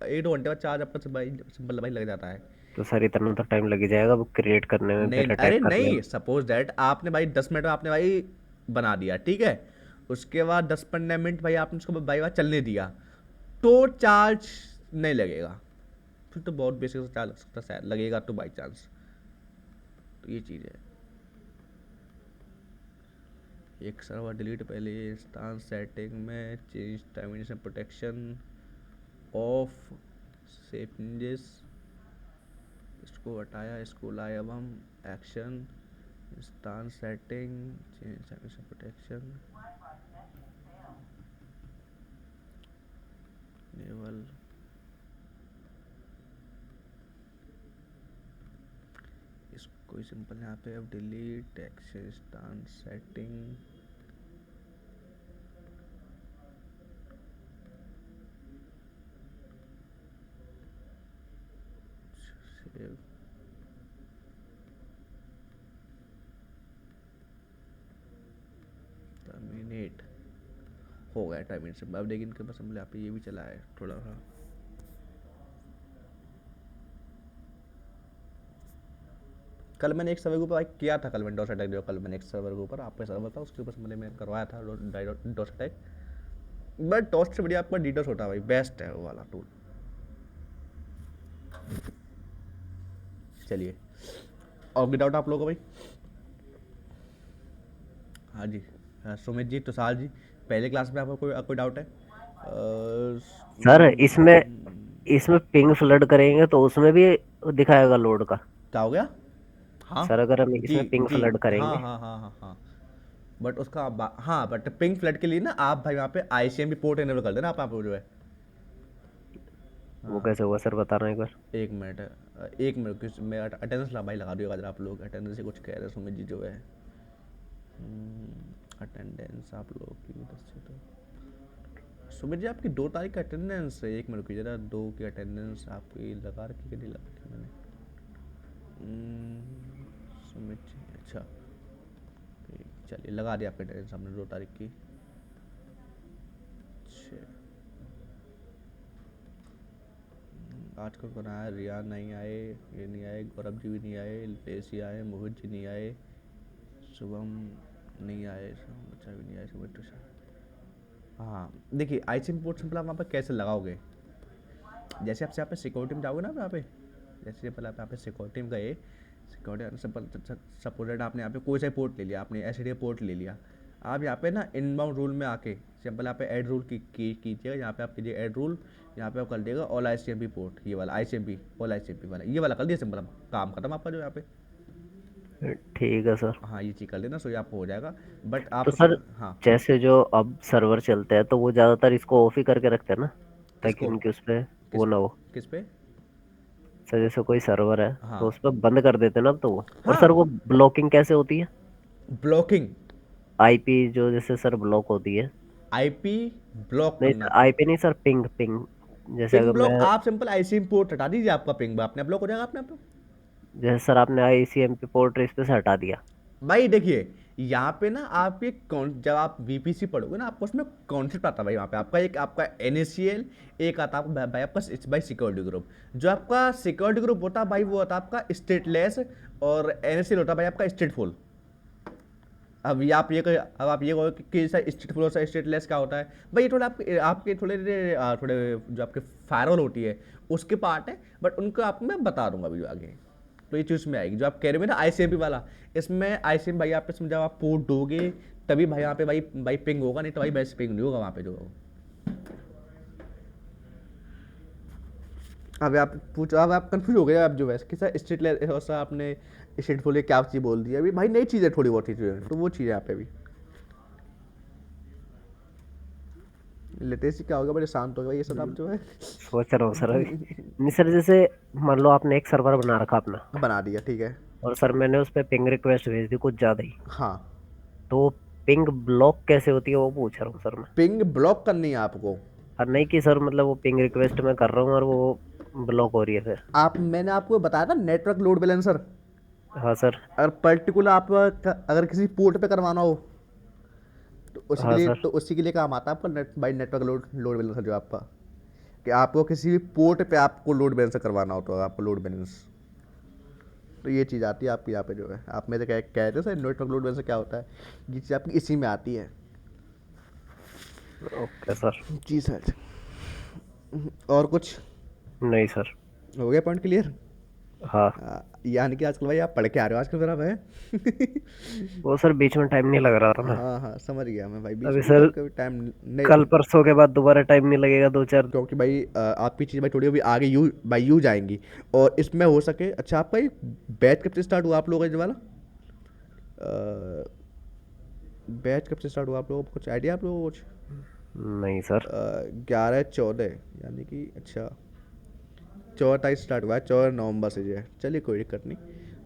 1-2 घंटे बाद चार्ज आपका भाई सिंपल भाई लग जाता है। तो सर इतना तो टाइम लग ही जाएगा बुक क्रिएट करने में, नहीं फिर अरे अटैक करने में। नहीं, सपोज दैट आपने भाई 10 मिनट में आपने भाई बना दिया, ठीक है। उसके बाद 10-15 मिनट भाई आपने उसको भाई बात चलने दिया, तो चार्ज नहीं लगेगा। फिर तो बहुत बेसिक से चार्ज लग सकता है, शायद लगेगा तो बाई चांस। तो ये चीज़ है। एक सर्वर डिलीट पहले, इंस्टांस सेटिंग में चेंज टर्मिनेशन प्रोटेक्शन ऑफ सेफिंजेस, इसको हटाया, इसको लाया अब हम action instance setting change termination protection naval. इसको सिंपल यहाँ पे अब delete action instance setting, save, terminate हो गया टर्मिनेट से। अब लेकिन इनके पास हम यहाँ पे ये भी चला है थोड़ा सा। कल मैंने एक सर्वर के ऊपर किया था, कल मैंने डॉस अटैक दिया, कल मैंने एक सर्वर के ऊपर, आपका सर्वर था उसके ऊपर मैंने करवाया था डॉस अटैक। बट डॉस से बढ़िया आपका डीडोस होता है भाई, बेस्ट है वो वाला टूल। चलिए और कोई डाउट आप लोगों को भाई। हाँ जी, सुमित जी, तुषार जी, पहले क्लास में आपको कोई कोई डाउट है? सर इसमें इसमें पिंग फ्लड करेंगे तो उसमें भी दिखाएगा लोड का? क्या हो गया? हाँ सर अगर हम जी इसमें पिंग जी, फ्लड हाँ करेंगे। हाँ हाँ हाँ हाँ। बट उसका हाँ, बट पिंक फ्लड के लिए ना आप भाई वहाँ पे आईसीएमपी पोर्ट इनेबल कर देना आप जो है। वो हाँ कैसे हुआ सर, बता रहे हैं एक बार? एक मिनट, एक मिनट कुछ मैं अटेंडेंस ला भाई लगा दिएगा, अगर आप लोग अटेंडेंस से कुछ कह रहे हैं सुमित जी जो है। अटेंडेंस आप लोगों की 10 से तो सुमित जी आपकी 2 तारीख का अटेंडेंस है, एक मिनट की जरा, 2 की अटेंडेंस आपकी लगा रखी कि नहीं लगा रखी मैंने? सुमित जी अच्छा, ठीक, चलिए लगा दिया आपका अटेंडेंस हमने 2 तारीख की। अच्छा, आज कौन कौन आया? रिया नहीं आए, ये नहीं आए, गौरव जी भी नहीं आए, अल्पेश जी आए, मोहित जी नहीं आए, शुभम नहीं आए, बच्चा भी नहीं आए, सुमित हाँ। देखिए आईसीएम पोर्ट सिंपल आप वहाँ पर कैसे लगाओगे, जैसे आपसे यहाँ पे सिक्योरिटी में जाओगे ना, यहाँ पे जैसे पहले आप यहाँ पे सिक्योरिटी में गए, सिक्योरिटी सिंपल सपोज आपने यहाँ पे कोई सा पोर्ट ले लिया, आपने एसडीए पोर्ट ले लिया, आप यहाँ पे ना इनबाउंड रूल में आके सिंपल यहाँ पे ऐड रूल कीजिएगा, यहाँ पे आप कीजिए ऐड रूल, यहाँ पे आप कर देगा ऑल आईसीएमपी पोर्ट, ये वाला आईसीएमपी ऑल आईसीएमपी वाला, ये वाला कर दिया सिंपल, काम खत्म आपका जो यहाँ पे। ठीक है सर। हाँ ये चीज़ कर लेना, सो ये आपको हो जाएगा। बट आप तो सर हाँ जैसे जो अब सर्वर चलते हैं तो वो ज्यादातर इसको ऑफ ही करके रखते हैं ना, ताकि किसको, उनके उस पे किस वो ना हो। किस पे? सर जैसे कोई सर्वर है तो हाँ उस पर बंद कर देते हैं ना अब तो वो, और सर हाँ, वो ब्लॉकिंग कैसे होती है? ब्लॉकिंग, आईपी जो जैसे सर ब्लॉक होती है। आईपी ब्लॉक नहीं करना सर, है। आईपी नहीं सर, पिंग पिंग। जैसे पिंग अगर ब्लॉक मैं, आप सिंपल आईसीएम पोर्ट हटा दीजिए, आपका पिंग अपने आप ब्लॉक हो जाएगा अपने आप। जैसे सर आपने आईसीएमपी पोर्ट इस पे से हटा दिया। भाई देखिए, यहाँ पे ना आप एक जब आप वीपीसी पढ़ोगे ना, आपको उसमें कॉन्सेप्ट आता है भाई। वहाँ पे आपका एक आपका एनएसीएल, एक आता है भाई आपका भाई सिक्योरिटी ग्रुप। जो आपका सिक्योरिटी ग्रुप होता है भाई, वो होता है आपका स्टेटलेस, और एनएसीएल होता है भाई आपका स्टेटफुल। अब आप ये कहो कि सर स्टेटफुल और सर स्टेटलेस क्या होता है भाई, ये थोड़ा आपके आपके थोड़े थोड़े जो आपके फायरवॉल होती है उसके पार्ट है, बट उनको आपको मैं बता दूंगा अभी आगे। तो ये चीज़ में आएगी जो आप कह रहे हो ना आईसीएमपी वाला। इसमें आईसीएम भाई आप जब आप पोर्ट दोगे तभी भाई यहाँ पे भाई पिंग होगा, नहीं तो भाई वैसे पिंग नहीं होगा वहाँ पे जो। अब आप कंफ्यूज हो गए अब जो वैसे कि सर स्टेट और सर आपने स्टेट बोले क्या चीज़ बोल दी अभी भाई, नई चीज़ है थोड़ी बहुत चीज़ें, तो वो चीज़ है यहाँ पे भी। लेटेस्ट क्या होगा, बड़े शांत हो गए भाई ये सब आप जो है। सोच रहा हूँ सर अभी। नहीं सर, जैसे मान लो आपने एक सर्वर बना रखा अपना, बना दिया ठीक है। और सर मैंने उस पर पिंग रिक्वेस्ट भेज दी कुछ ज्यादा ही, हाँ, तो पिंग ब्लॉक कैसे होती है वो पूछ रहा हूँ सर मैं। पिंग ब्लॉक करनी है आपको। और नहीं कि सर मतलब वो पिंग रिक्वेस्ट मैं कर रहा हूँ और वो ब्लॉक हो रही है फिर। आप मैंने आपको बताया था नेटवर्क लोड बैलेंसर। हाँ सर। अगर पर्टिकुलर आप अगर किसी पोर्ट पे करवाना हो हाँ सर। तो उसी के लिए काम आता है आपका by network load load balancer जो आपका, कि आपको किसी भी पोर्ट पे आपको लोड बैलेंसर करवाना हो तो आपको लोड बैलेंस, तो ये चीज़ आती है आपकी यहाँ पे जो है। आप मेरे कह रहे थे सर नेटवर्क लोड बैलेंसर क्या होता है, ये चीज़ आपकी इसी में आती है। Okay sir. जी सर। और कुछ नहीं सर। हो गया पॉइंट क्लियर। हाँ। यानी कि आजकल भाई आप पढ़ के आ रहे हो आजकल फिर आप है। वो सर बीच में टाइम नहीं लग रहा था ना। हाँ हाँ समझ गया मैं भाई, बीच अभी में सर कभी कभी टाइम नहीं। कल परसों के बाद दोबारा टाइम नहीं लगेगा, 2-4। क्योंकि भाई आपकी चीज़ भाई थोड़ी अभी आगे यू जाएंगी, और इसमें हो सके। अच्छा आपका ये बैच कब से स्टार्ट हुआ आप लोगों का ये वाला, बैच कब से स्टार्ट हुआ आप लोगों को कुछ आइडिया आप लोगों को कुछ। नहीं सर। 11/14 यानी कि अच्छा 14 तारीख स्टार्ट हुआ है, 14 नवंबर से जो है। चलिए कोई दिक्कत नहीं।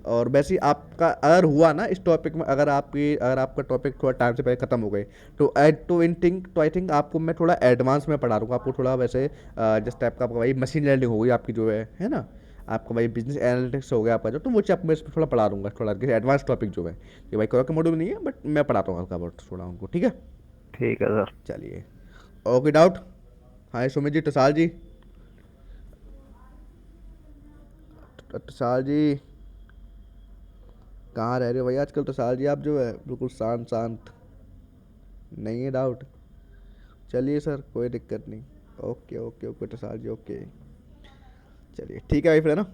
और वैसे ही आपका अगर हुआ ना इस टॉपिक में, अगर आपका टॉपिक थोड़ा टाइम से पहले ख़त्म हो गए तो आई थिंक आपको मैं थोड़ा एडवांस में पढ़ा दूँगा आपको थोड़ा वैसे, जिस टाइप का आपका भाई मशीन लर्निंग हो गई आपकी जो है ना, आपका भाई बिजनेस एनालिटिक्स हो गया आपका जो, तो वो चीज़ आपको मैं इस पर थोड़ा पढ़ा दूँगा थोड़ा एडवांस टॉपिक जो है। ये भाई कोई मॉड्यूल नहीं है बट मैं पढ़ाता हूँ हल्का बहुत थोड़ा उनको, ठीक है। ठीक है सर। चलिए, ओके डाउट। हाय सुमित जी, टसाल जी, टसाल जी कहाँ रह रहे हो भाई आजकल। टसाल जी आप जो है बिल्कुल शांत शांत, नहीं है डाउट। चलिए सर कोई दिक्कत नहीं। ओके ओके ओके टसाल जी ओके, चलिए ठीक है भाई फिर है ना।